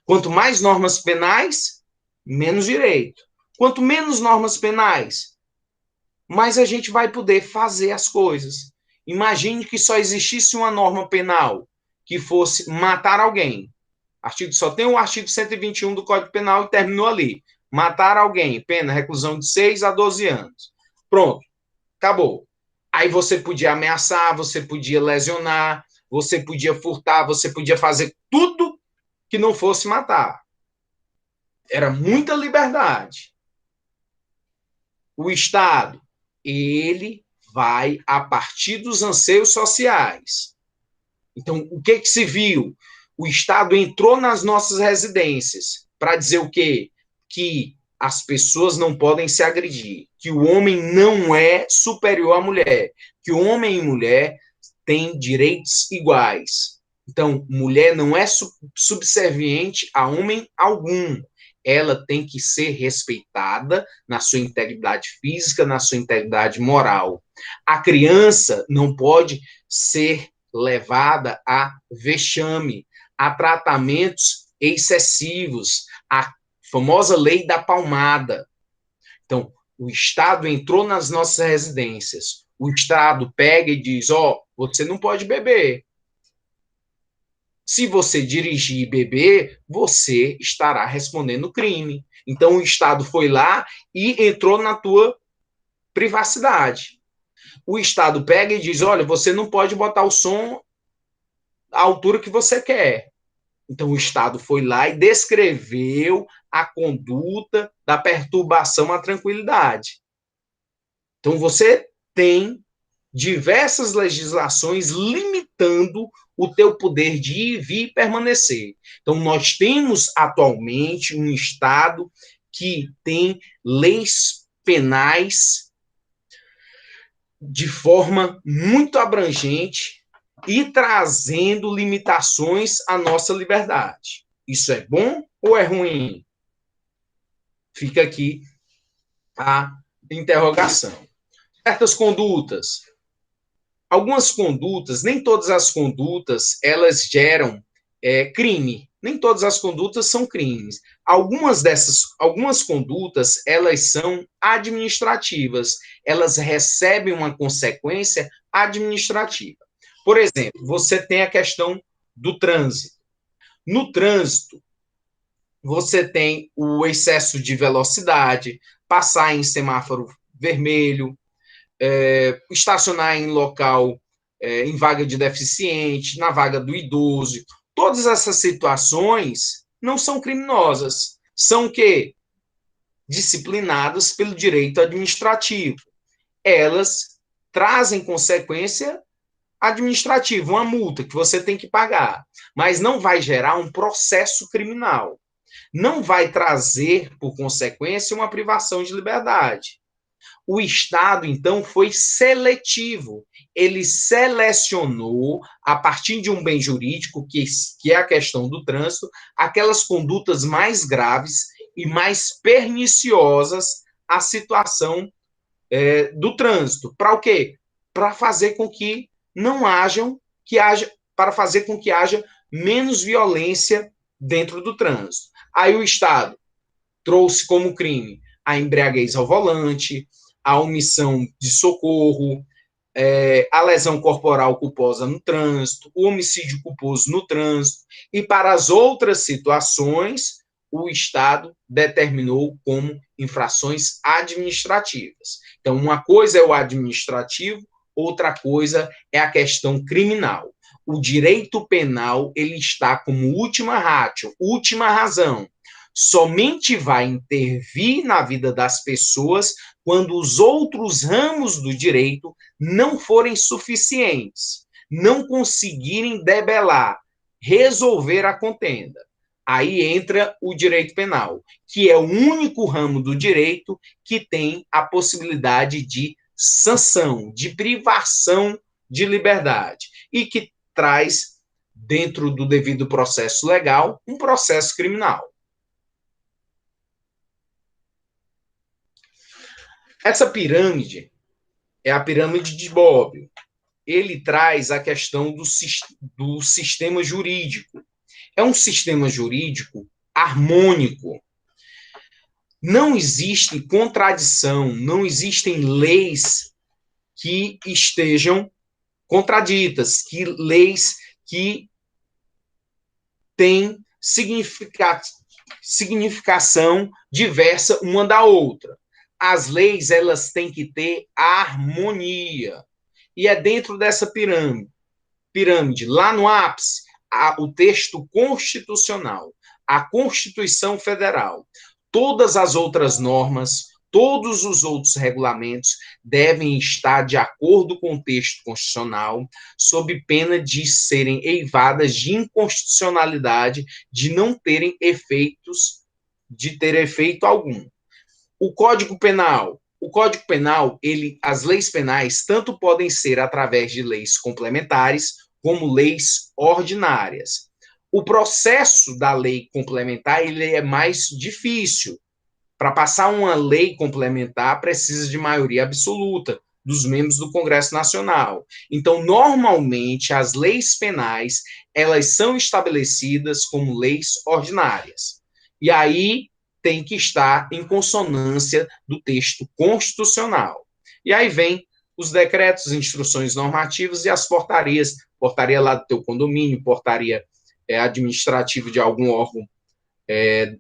Quanto mais normas penais, menos direito. Quanto menos normas penais, mais a gente vai poder fazer as coisas. Imagine que só existisse uma norma penal que fosse matar alguém. Só tem o artigo 121 do Código Penal e terminou ali. Matar alguém, pena, reclusão de 6 a 12 anos. Pronto, acabou. Aí você podia ameaçar, você podia lesionar, você podia furtar, você podia fazer tudo que não fosse matar. Era muita liberdade. O Estado, ele vai a partir dos anseios sociais. Então, o que se viu? O Estado entrou nas nossas residências para dizer o quê? Que as pessoas não podem se agredir, que o homem não é superior à mulher, que o homem e mulher têm direitos iguais. Então, mulher não é subserviente a homem algum. Ela tem que ser respeitada na sua integridade física, na sua integridade moral. A criança não pode ser levada a vexame, a tratamentos excessivos, a famosa lei da palmada. Então, o Estado entrou nas nossas residências. O Estado pega e diz, você não pode beber. Se você dirigir e beber, você estará respondendo crime. Então, o Estado foi lá e entrou na tua privacidade. O Estado pega e diz, olha, você não pode botar o som à altura que você quer. Então, o Estado foi lá e descreveu a conduta da perturbação à tranquilidade. Então, você tem diversas legislações limitando o teu poder de ir, vir e permanecer. Então, nós temos atualmente um Estado que tem leis penais de forma muito abrangente e trazendo limitações à nossa liberdade. Isso é bom ou é ruim? Fica aqui a interrogação. Certas condutas. Algumas condutas, nem todas as condutas, elas geram crime. Nem todas as condutas são crimes. Algumas condutas, elas são administrativas. Elas recebem uma consequência administrativa. Por exemplo, você tem a questão do trânsito. No trânsito, você tem o excesso de velocidade, passar em semáforo vermelho, estacionar em local, em vaga de deficiente, na vaga do idoso. Todas essas situações não são criminosas, são que disciplinadas pelo direito administrativo. Elas trazem consequência administrativo, uma multa que você tem que pagar, mas não vai gerar um processo criminal. Não vai trazer, por consequência, uma privação de liberdade. O Estado, então, foi seletivo. Ele selecionou, a partir de um bem jurídico, que é a questão do trânsito, aquelas condutas mais graves e mais perniciosas à situação do trânsito. Para o quê? Para fazer com que não para fazer com que haja menos violência dentro do trânsito. Aí o Estado trouxe como crime a embriaguez ao volante, a omissão de socorro, a lesão corporal culposa no trânsito, o homicídio culposo no trânsito, e para as outras situações, o Estado determinou como infrações administrativas. Então, uma coisa é o administrativo, outra coisa é a questão criminal. O direito penal, ele está como última ratio, última razão. Somente vai intervir na vida das pessoas quando os outros ramos do direito não forem suficientes, não conseguirem debelar, resolver a contenda. Aí entra o direito penal, que é o único ramo do direito que tem a possibilidade de sanção, de privação de liberdade, e que traz, dentro do devido processo legal, um processo criminal. Essa pirâmide é a pirâmide de Bob. Ele traz a questão do sistema jurídico. É um sistema jurídico harmônico. Não existe contradição, não existem leis que estejam contraditas, leis que têm significação diversa uma da outra. As leis, elas têm que ter harmonia. E é dentro dessa pirâmide, lá no ápice, o texto constitucional, a Constituição Federal. Todas as outras normas, todos os outros regulamentos devem estar de acordo com o texto constitucional, sob pena de serem eivadas de inconstitucionalidade, de não terem efeitos, de ter efeito algum. O Código Penal, as leis penais tanto podem ser através de leis complementares como leis ordinárias. O processo da lei complementar, ele é mais difícil. Para passar uma lei complementar, precisa de maioria absoluta dos membros do Congresso Nacional. Então, normalmente, as leis penais, elas são estabelecidas como leis ordinárias. E aí tem que estar em consonância do texto constitucional. E aí vem os decretos, instruções normativas e as portarias, portaria lá do teu condomínio, portaria administrativa de algum órgão,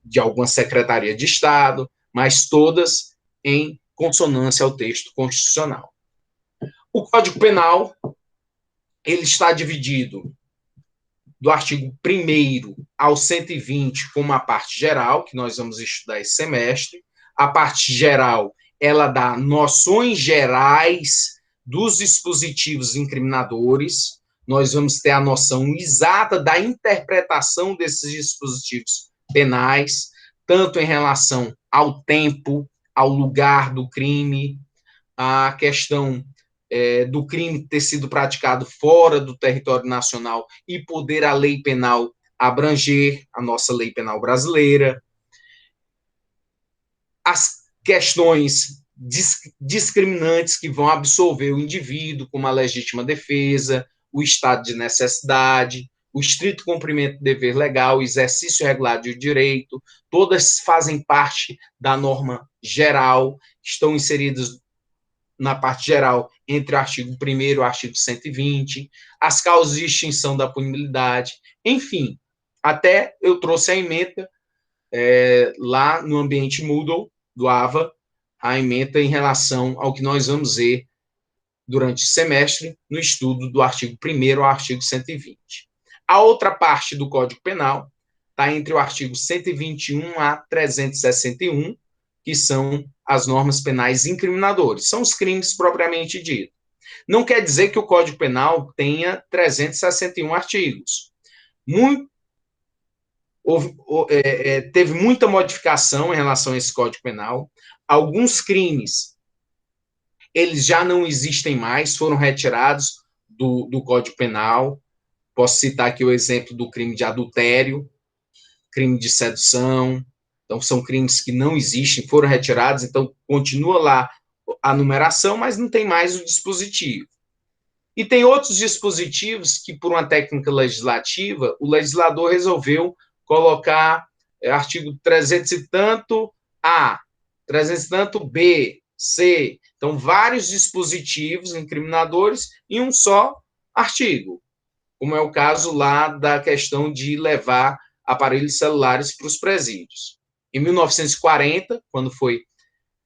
de alguma secretaria de Estado, mas todas em consonância ao texto constitucional. O Código Penal, ele está dividido do artigo 1º ao 120 como a parte geral, que nós vamos estudar esse semestre. A parte geral, ela dá noções gerais dos dispositivos incriminadores. Nós vamos ter a noção exata da interpretação desses dispositivos penais, tanto em relação ao tempo, ao lugar do crime, a questão do crime ter sido praticado fora do território nacional e poder a lei penal abranger, a nossa lei penal brasileira. As questões discriminantes que vão absolver o indivíduo, como a legítima defesa, o estado de necessidade, o estrito cumprimento do dever legal, o exercício regular de direito, todas fazem parte da norma geral, estão inseridas na parte geral entre o artigo 1º e o artigo 120, as causas de extinção da punibilidade, enfim, até eu trouxe a ementa lá no ambiente Moodle do AVA, a ementa em relação ao que nós vamos ver durante o semestre no estudo do artigo 1º ao artigo 120. A outra parte do Código Penal está entre o artigo 121 a 361, que são as normas penais incriminadoras. São os crimes propriamente ditos. Não quer dizer que o Código Penal tenha 361 artigos. Teve muita modificação em relação a esse Código Penal. Alguns crimes, eles já não existem mais, foram retirados do Código Penal. Posso citar aqui o exemplo do crime de adultério, crime de sedução. Então, são crimes que não existem, foram retirados, então continua lá a numeração, mas não tem mais o dispositivo. E tem outros dispositivos que, por uma técnica legislativa, o legislador resolveu colocar artigo 300 e tanto A, 300 e tanto B, C. Então, vários dispositivos incriminadores em um só artigo, como é o caso lá da questão de levar aparelhos celulares para os presídios. Em 1940, quando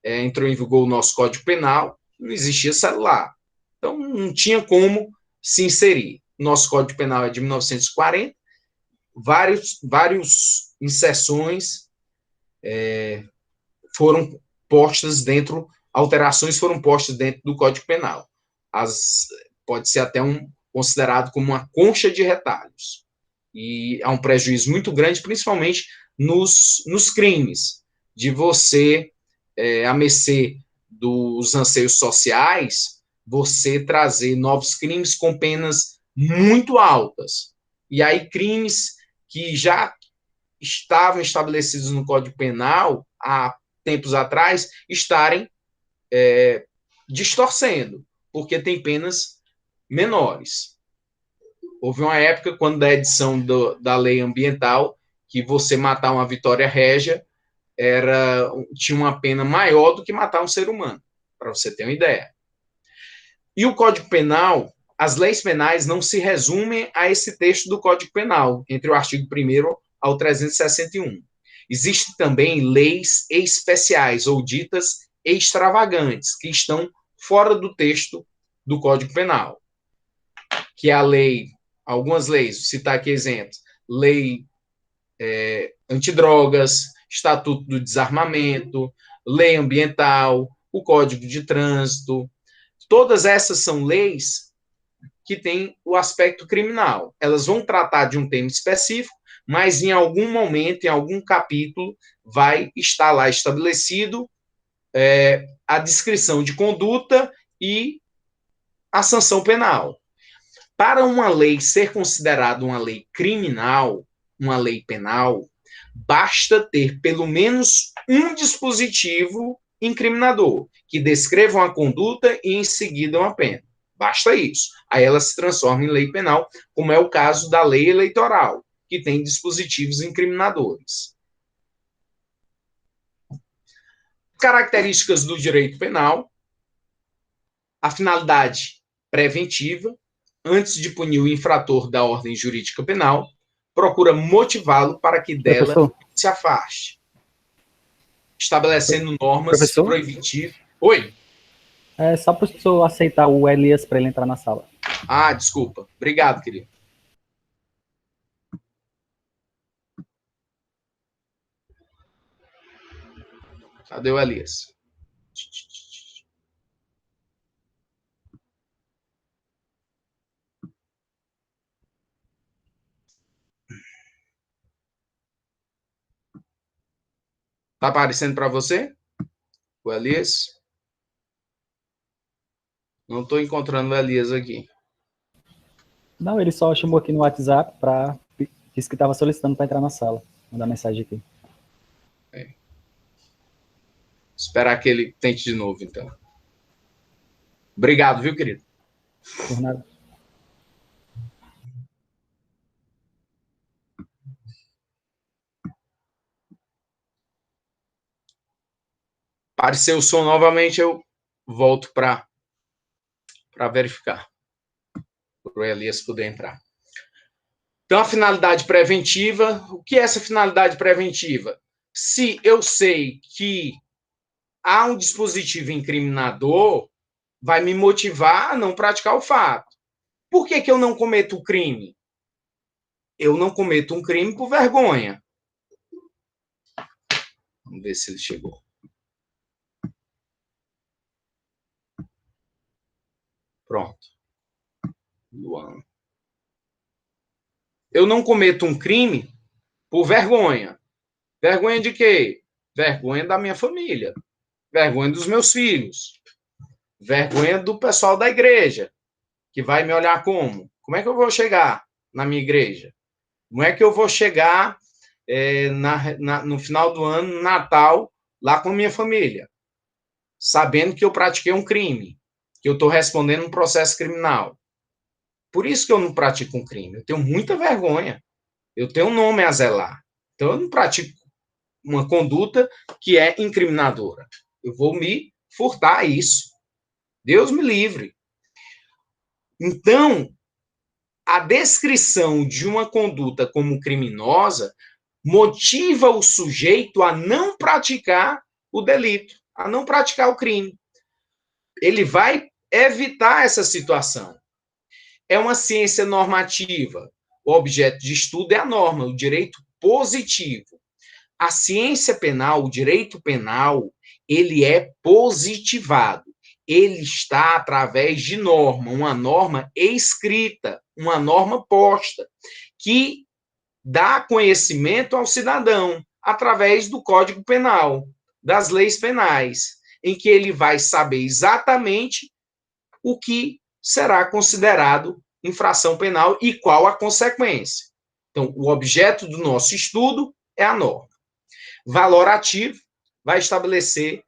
entrou em vigor o nosso Código Penal, não existia celular. Então, não tinha como se inserir. Nosso Código Penal é de 1940, várias inserções foram postas dentro, alterações foram postas dentro do Código Penal. Pode ser até considerado como uma concha de retalhos. E há um prejuízo muito grande, principalmente nos crimes, de você, a mercê dos anseios sociais, você trazer novos crimes com penas muito altas. E aí, crimes que já estavam estabelecidos no Código Penal há tempos atrás, estarem distorcendo, porque tem penas menores. Houve uma época, quando da edição da lei ambiental, que você matar uma Vitória Régia tinha uma pena maior do que matar um ser humano, para você ter uma ideia. E o Código Penal, as leis penais não se resumem a esse texto do Código Penal, entre o artigo 1º ao 361. Existem também leis especiais, ou ditas extravagantes, que estão fora do texto do Código Penal, que é a lei, algumas leis, vou citar aqui exemplos, lei antidrogas, Estatuto do Desarmamento, lei ambiental, o Código de Trânsito. Todas essas são leis que têm o aspecto criminal. Elas vão tratar de um tema específico, mas em algum momento, em algum capítulo, vai estar lá estabelecido a descrição de conduta e a sanção penal. Para uma lei ser considerada uma lei criminal, uma lei penal, basta ter pelo menos um dispositivo incriminador, que descreva uma conduta e em seguida uma pena. Basta isso. Aí ela se transforma em lei penal, como é o caso da lei eleitoral, que tem dispositivos incriminadores. Características do direito penal: a finalidade preventiva, antes de punir o infrator da ordem jurídica penal, procura motivá-lo para que dela se afaste, estabelecendo normas proibitivas. Oi? É só para o professor aceitar o Elias para ele entrar na sala. Ah, desculpa. Obrigado, querido. Cadê o Elias? Tá aparecendo para você? O Elias? Não estou encontrando o Elias aqui. Não, ele só chamou aqui no WhatsApp para disse que estava solicitando para entrar na sala. Vou mandar mensagem aqui. Esperar que ele tente de novo, então. Obrigado, viu, querido? Por nada. Apareceu o som novamente, eu volto para verificar. Para o Elias poder entrar. Então, a finalidade preventiva, o que é essa finalidade preventiva? Se eu sei que há um dispositivo incriminador, vai me motivar a não praticar o fato. Por que eu não cometo o crime? Eu não cometo um crime por vergonha. Vamos ver se ele chegou. Pronto. Luan. Eu não cometo um crime por vergonha. Vergonha de quê? Vergonha da minha família. Vergonha dos meus filhos. Vergonha do pessoal da igreja, que vai me olhar como? Como é que eu vou chegar na minha igreja? Como é que eu vou chegar no final do ano, Natal, lá com a minha família? Sabendo que eu pratiquei um crime, que eu estou respondendo um processo criminal. Por isso que eu não pratico um crime. Eu tenho muita vergonha. Eu tenho um nome a zelar. Então, eu não pratico uma conduta que é incriminadora. Eu vou me furtar a isso. Deus me livre. Então, a descrição de uma conduta como criminosa motiva o sujeito a não praticar o delito, a não praticar o crime. Ele vai evitar essa situação. É uma ciência normativa. O objeto de estudo é a norma, o direito positivo. A ciência penal, o direito penal, ele é positivado. Ele está através de norma, uma norma escrita, uma norma posta, que dá conhecimento ao cidadão através do Código Penal, das leis penais, em que ele vai saber exatamente o que será considerado infração penal e qual a consequência. Então, o objeto do nosso estudo é a norma. Valor ativo vai estabelecer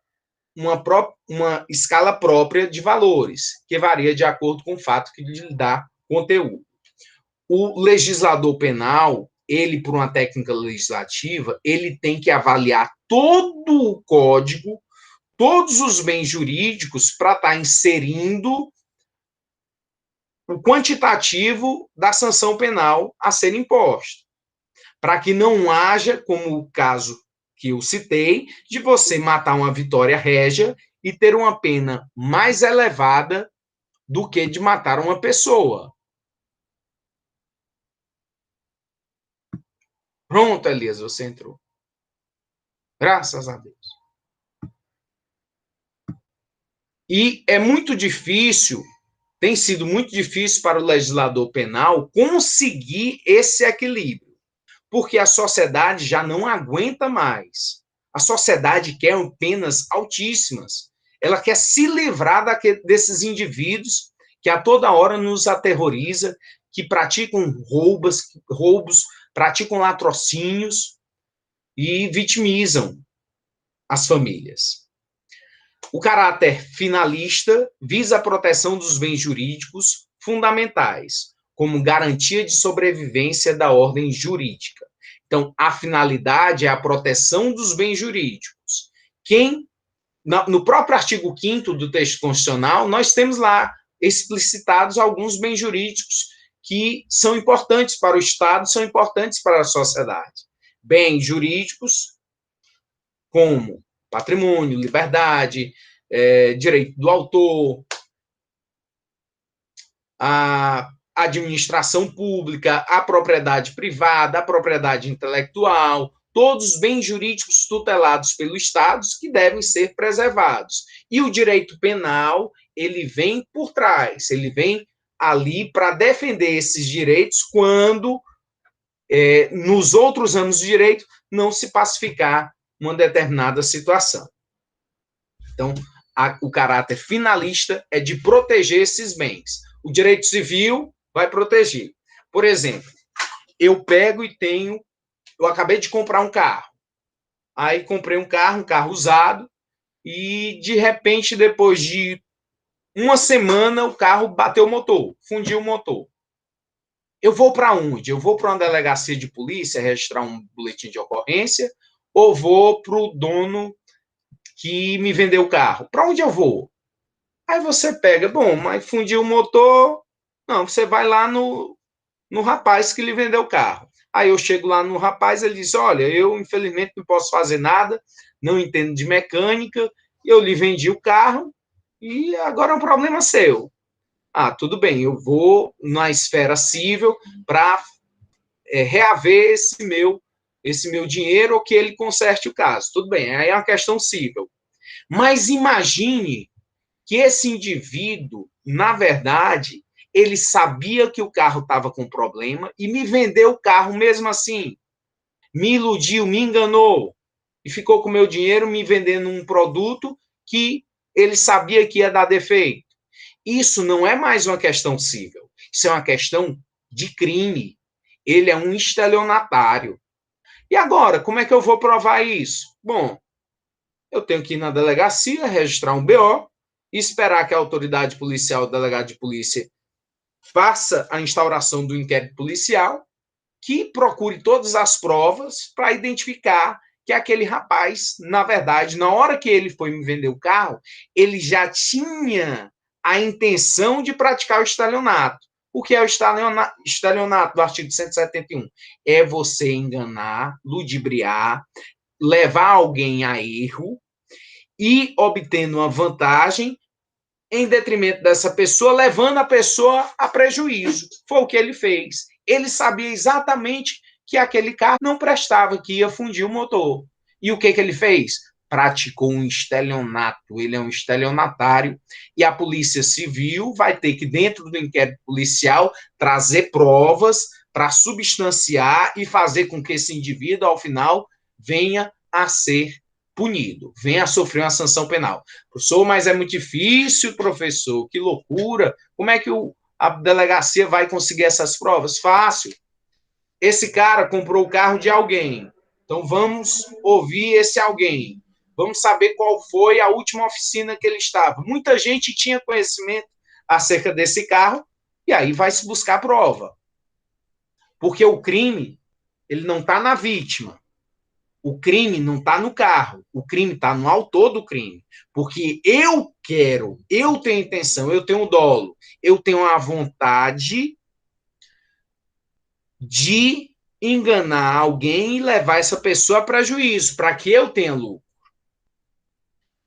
uma escala própria de valores, que varia de acordo com o fato que lhe dá conteúdo. O legislador penal, ele, por uma técnica legislativa, ele tem que avaliar todo o código, todos os bens jurídicos, para estar inserindo o quantitativo da sanção penal a ser imposta, para que não haja, como o caso que eu citei, de você matar uma vitória régia e ter uma pena mais elevada do que de matar uma pessoa. Pronto, Elias, você entrou. Graças a Deus. E é muito difícil, tem sido muito difícil para o legislador penal conseguir esse equilíbrio, porque a sociedade já não aguenta mais. A sociedade quer penas altíssimas. Ela quer se livrar desses indivíduos que a toda hora nos aterroriza, que praticam roubos, praticam latrocínios e vitimizam as famílias. O caráter finalista visa a proteção dos bens jurídicos fundamentais, como garantia de sobrevivência da ordem jurídica. Então, a finalidade é a proteção dos bens jurídicos. No próprio artigo 5º do texto constitucional, nós temos lá explicitados alguns bens jurídicos que são importantes para o Estado, são importantes para a sociedade. Bens jurídicos como patrimônio, liberdade, direito do autor, a administração pública, a propriedade privada, a propriedade intelectual, todos os bens jurídicos tutelados pelo Estado que devem ser preservados. E o direito penal, ele vem por trás, ele vem ali para defender esses direitos quando, nos outros ramos do direito, não se pacificar uma determinada situação. Então, o caráter finalista é de proteger esses bens. O direito civil vai proteger. Por exemplo, eu pego e eu acabei de comprar um carro. Aí comprei um carro usado, e de repente, depois de uma semana, o carro bateu o motor, fundiu o motor. Eu vou para onde? Eu vou para uma delegacia de polícia registrar um boletim de ocorrência ou vou para o dono que me vendeu o carro? Para onde eu vou? Aí você pega, mas fundiu o motor. Não, você vai lá no rapaz que lhe vendeu o carro. Aí eu chego lá no rapaz, ele diz, olha, eu infelizmente não posso fazer nada, não entendo de mecânica, eu lhe vendi o carro e agora é um problema seu. Ah, tudo bem, eu vou na esfera civil para reaver esse meu dinheiro ou que ele conserte o caso. Tudo bem, aí é uma questão civil. Mas imagine que esse indivíduo na verdade, ele sabia que o carro estava com problema e me vendeu o carro mesmo assim. Me iludiu, me enganou. E ficou com o meu dinheiro me vendendo um produto que ele sabia que ia dar defeito. Isso não é mais uma questão civil. Isso é uma questão de crime. Ele é um estelionatário. E agora, como é que eu vou provar isso? Bom, eu tenho que ir na delegacia, registrar um BO, e esperar que a autoridade policial, o delegado de polícia, faça a instauração do inquérito policial, que procure todas as provas para identificar que aquele rapaz, na verdade, na hora que ele foi me vender o carro, ele já tinha a intenção de praticar o estelionato. O que é o estelionato do artigo 171? É você enganar, ludibriar, levar alguém a erro e obtendo uma vantagem em detrimento dessa pessoa, levando a pessoa a prejuízo. Foi o que ele fez. Ele sabia exatamente que aquele carro não prestava, que ia fundir o motor. E o que ele fez? Praticou um estelionato. Ele é um estelionatário. E a Polícia Civil vai ter que, dentro do inquérito policial, trazer provas para substanciar e fazer com que esse indivíduo, ao final, venha a ser punido, venha a sofrer uma sanção penal. Professor, mas é muito difícil, professor, que loucura. Como é que a delegacia vai conseguir essas provas? Fácil. Esse cara comprou o carro de alguém. Então vamos ouvir esse alguém. Vamos saber qual foi a última oficina que ele estava. Muita gente tinha conhecimento acerca desse carro e aí vai se buscar prova. Porque o crime, ele não está na vítima. O crime não está no carro, o crime está no autor do crime. Porque eu quero, eu tenho intenção, eu tenho dolo, eu tenho a vontade de enganar alguém e levar essa pessoa a prejuízo, para que eu tenha lucro.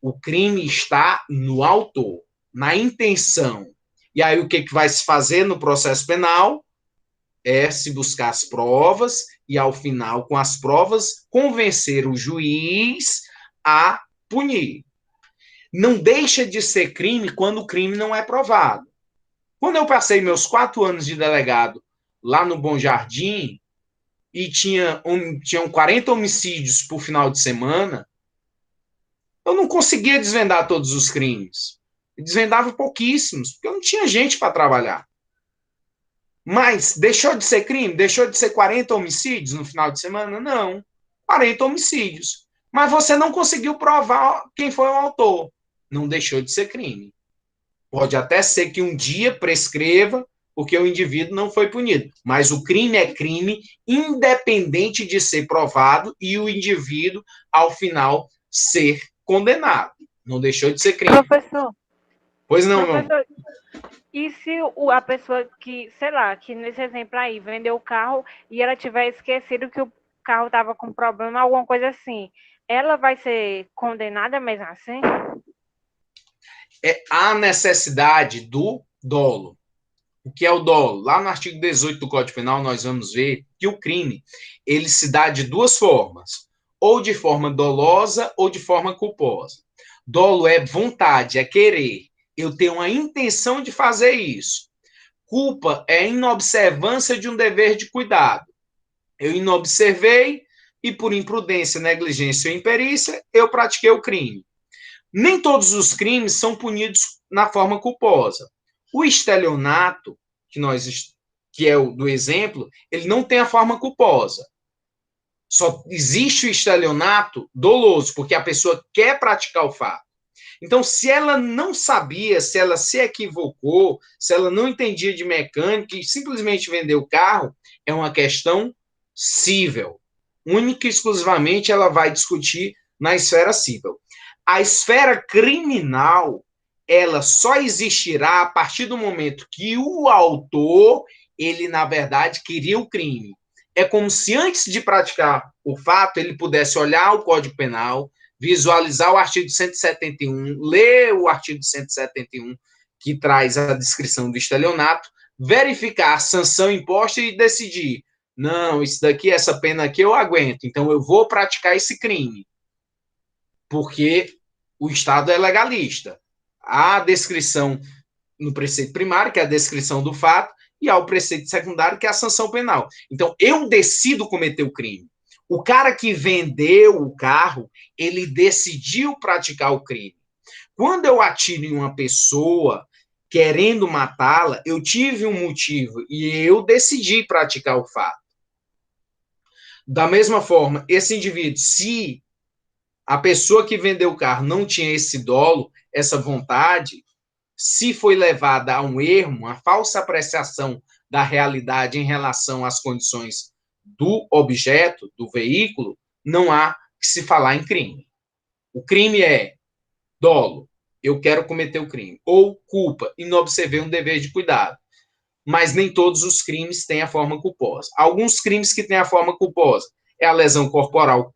O crime está no autor, na intenção. E aí o que vai se fazer no processo penal? É se buscar as provas e, ao final, com as provas, convencer o juiz a punir. Não deixa de ser crime quando o crime não é provado. Quando eu passei meus 4 anos de delegado lá no Bom Jardim e tinham 40 homicídios por final de semana, eu não conseguia desvendar todos os crimes. Eu desvendava pouquíssimos, porque eu não tinha gente para trabalhar. Mas deixou de ser crime? Deixou de ser 40 homicídios no final de semana? Não. 40 homicídios. Mas você não conseguiu provar quem foi o autor. Não deixou de ser crime. Pode até ser que um dia prescreva, porque o indivíduo não foi punido. Mas o crime é crime, independente de ser provado e o indivíduo, ao final, ser condenado. Não deixou de ser crime. Professor. Pois não, professor, e se a pessoa que, sei lá, que nesse exemplo aí, vendeu o carro e ela tiver esquecido que o carro estava com problema, alguma coisa assim, ela vai ser condenada mesmo assim? É a necessidade do dolo. O que é o dolo? Lá no artigo 18 do Código Penal, nós vamos ver que o crime, ele se dá de duas formas, ou de forma dolosa ou de forma culposa. Dolo é vontade, é querer. Eu tenho a intenção de fazer isso. Culpa é inobservância de um dever de cuidado. Eu inobservei e, por imprudência, negligência ou imperícia, eu pratiquei o crime. Nem todos os crimes são punidos na forma culposa. O estelionato, que é o do exemplo, ele não tem a forma culposa. Só existe o estelionato doloso, porque a pessoa quer praticar o fato. Então, se ela não sabia, se ela se equivocou, se ela não entendia de mecânica e simplesmente vendeu o carro, é uma questão civil. Única e exclusivamente ela vai discutir na esfera civil. A esfera criminal, ela só existirá a partir do momento que o autor, ele, na verdade, queria o crime. É como se antes de praticar o fato, ele pudesse olhar o Código Penal, visualizar o artigo 171, ler o artigo 171, que traz a descrição do estelionato, verificar a sanção imposta e decidir, não, isso daqui, essa pena aqui eu aguento, então eu vou praticar esse crime. Porque o Estado é legalista. A descrição no preceito primário, que é a descrição do fato, e ao preceito secundário, que é a sanção penal. Então, eu decido cometer o crime. O cara que vendeu o carro, ele decidiu praticar o crime. Quando eu atiro em uma pessoa querendo matá-la, eu tive um motivo e eu decidi praticar o fato. Da mesma forma, esse indivíduo, se a pessoa que vendeu o carro não tinha esse dolo, essa vontade, se foi levada a um erro, uma falsa apreciação da realidade em relação às condições do objeto, do veículo, não há que se falar em crime. O crime é dolo, eu quero cometer o crime, ou culpa, e não observei um dever de cuidado. Mas nem todos os crimes têm a forma culposa. Alguns crimes que têm a forma culposa é a lesão corporal,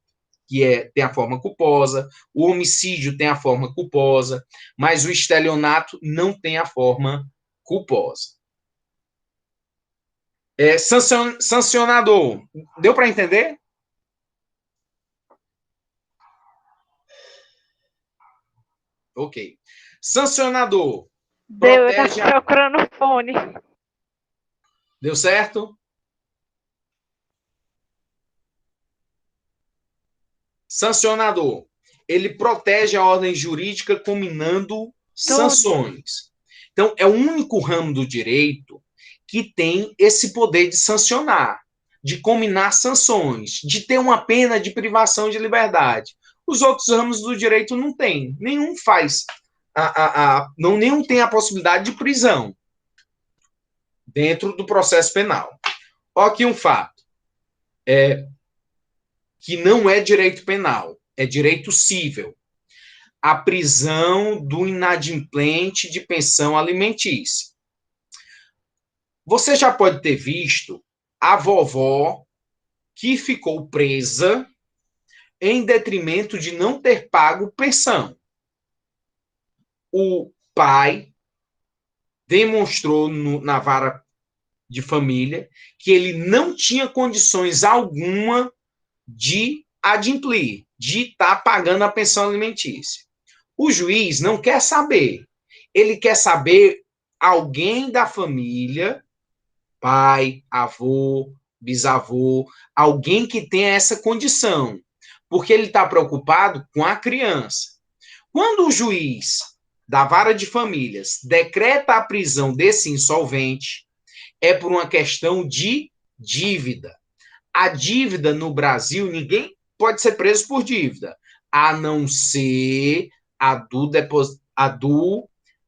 que tem a forma culposa, o homicídio tem a forma culposa, mas o estelionato não tem a forma culposa. Sancionador. Deu para entender? Ok. Sancionador. Deu, eu estava procurando o fone. Deu certo? Sancionador. Ele protege a ordem jurídica combinando sanções. Então, é o único ramo do direito que tem esse poder de sancionar, de combinar sanções, de ter uma pena de privação de liberdade. Os outros ramos do direito não tem. Nenhum faz. Nenhum tem a possibilidade de prisão dentro do processo penal. Olha aqui um fato. Que não é direito penal, é direito cível. A prisão do inadimplente de pensão alimentícia. Você já pode ter visto a vovó que ficou presa em detrimento de não ter pago pensão. O pai demonstrou na vara de família que ele não tinha condições alguma de adimplir, de estar pagando a pensão alimentícia. O juiz não quer saber. Ele quer saber alguém da família, pai, avô, bisavô, alguém que tenha essa condição, porque ele está preocupado com a criança. Quando o juiz da vara de famílias decreta a prisão desse insolvente, é por uma questão de dívida. A dívida no Brasil, ninguém pode ser preso por dívida, a não ser a do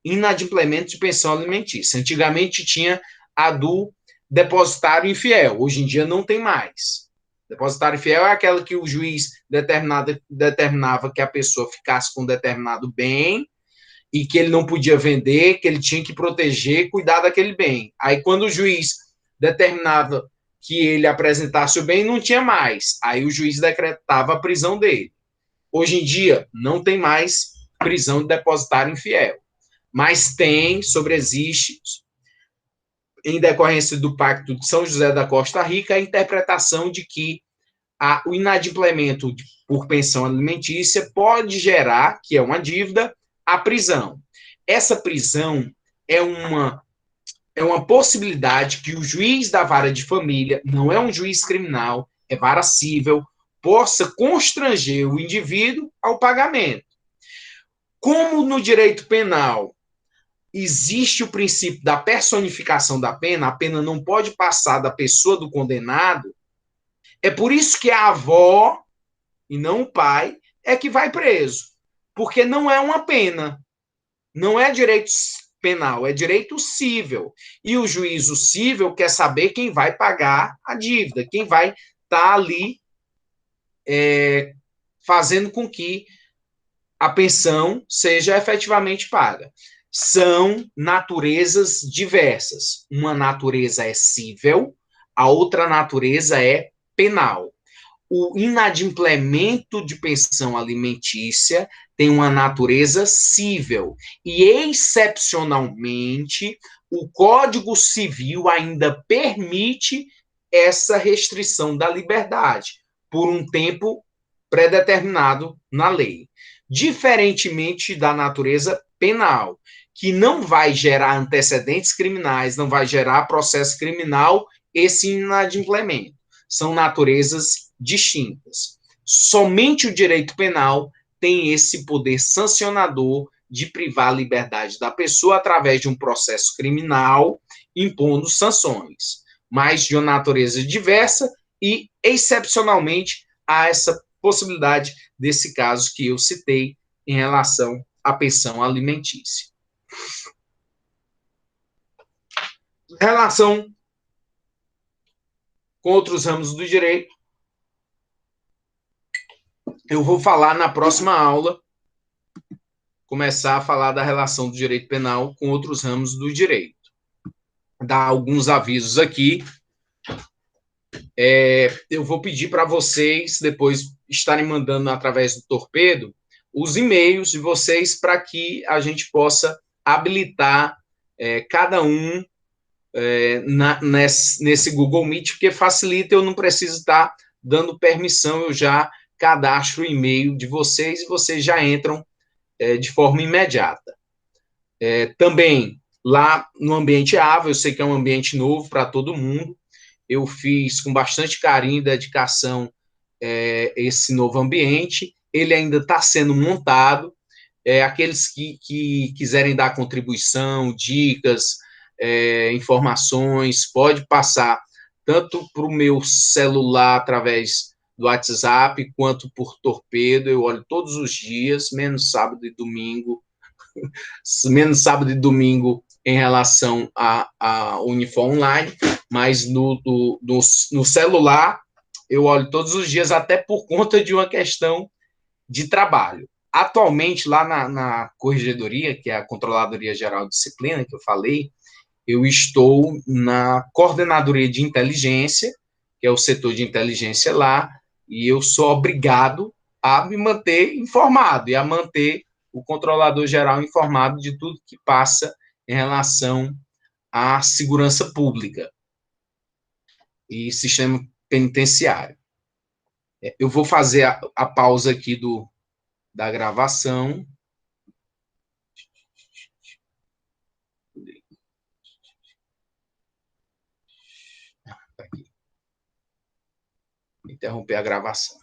inadimplemento de pensão alimentícia. Antigamente tinha a do depositário infiel, hoje em dia não tem mais. Depositário infiel é aquela que o juiz determinava que a pessoa ficasse com um determinado bem e que ele não podia vender, que ele tinha que proteger, cuidar daquele bem. Aí quando o juiz determinava que ele apresentasse o bem, não tinha mais. Aí o juiz decretava a prisão dele. Hoje em dia, não tem mais prisão de depositário infiel. Mas sobreexiste, em decorrência do Pacto de São José da Costa Rica, a interpretação de que o inadimplemento por pensão alimentícia pode gerar, que é uma dívida, a prisão. Essa prisão é uma possibilidade que o juiz da vara de família, não é um juiz criminal, é vara cível, possa constranger o indivíduo ao pagamento. Como no direito penal existe o princípio da personificação da pena, a pena não pode passar da pessoa do condenado, é por isso que a avó, e não o pai, é que vai preso. Porque não é uma pena, não é direito penal, é direito cível. E o juízo cível quer saber quem vai pagar a dívida, quem vai estar ali fazendo com que a pensão seja efetivamente paga. São naturezas diversas. Uma natureza é cível, a outra natureza é penal. O inadimplemento de pensão alimentícia tem uma natureza cível e, excepcionalmente, o Código Civil ainda permite essa restrição da liberdade por um tempo predeterminado na lei, diferentemente da natureza penal, que não vai gerar antecedentes criminais, não vai gerar processo criminal, esse inadimplemento. São naturezas distintas. Somente o direito penal tem esse poder sancionador de privar a liberdade da pessoa através de um processo criminal, impondo sanções, mas de uma natureza diversa e, excepcionalmente, há essa possibilidade desse caso que eu citei em relação à pensão alimentícia. Em relação com outros ramos do direito, eu vou falar na próxima aula, começar a falar da relação do direito penal com outros ramos do direito. Dar alguns avisos aqui. Eu vou pedir para vocês depois estarem mandando através do Torpedo os e-mails de vocês para que a gente possa habilitar cada um nesse Google Meet, porque facilita, eu não preciso estar dando permissão, eu já cadastro o e-mail de vocês e vocês já entram de forma imediata. Também, lá no ambiente AVA, eu sei que é um ambiente novo para todo mundo, eu fiz com bastante carinho e dedicação esse novo ambiente, ele ainda está sendo montado, aqueles que quiserem dar contribuição, dicas, informações, pode passar tanto para o meu celular através do WhatsApp, quanto por Torpedo, eu olho todos os dias, menos sábado e domingo, em relação a Unifor Online, mas no celular eu olho todos os dias, até por conta de uma questão de trabalho. Atualmente, lá na Corregedoria, que é a Controladoria Geral de Disciplina, que eu falei, eu estou na Coordenadoria de Inteligência, que é o setor de inteligência lá, e eu sou obrigado a me manter informado e a manter o controlador geral informado de tudo que passa em relação à segurança pública e sistema penitenciário. Eu vou fazer a pausa aqui da gravação. Interromper a gravação.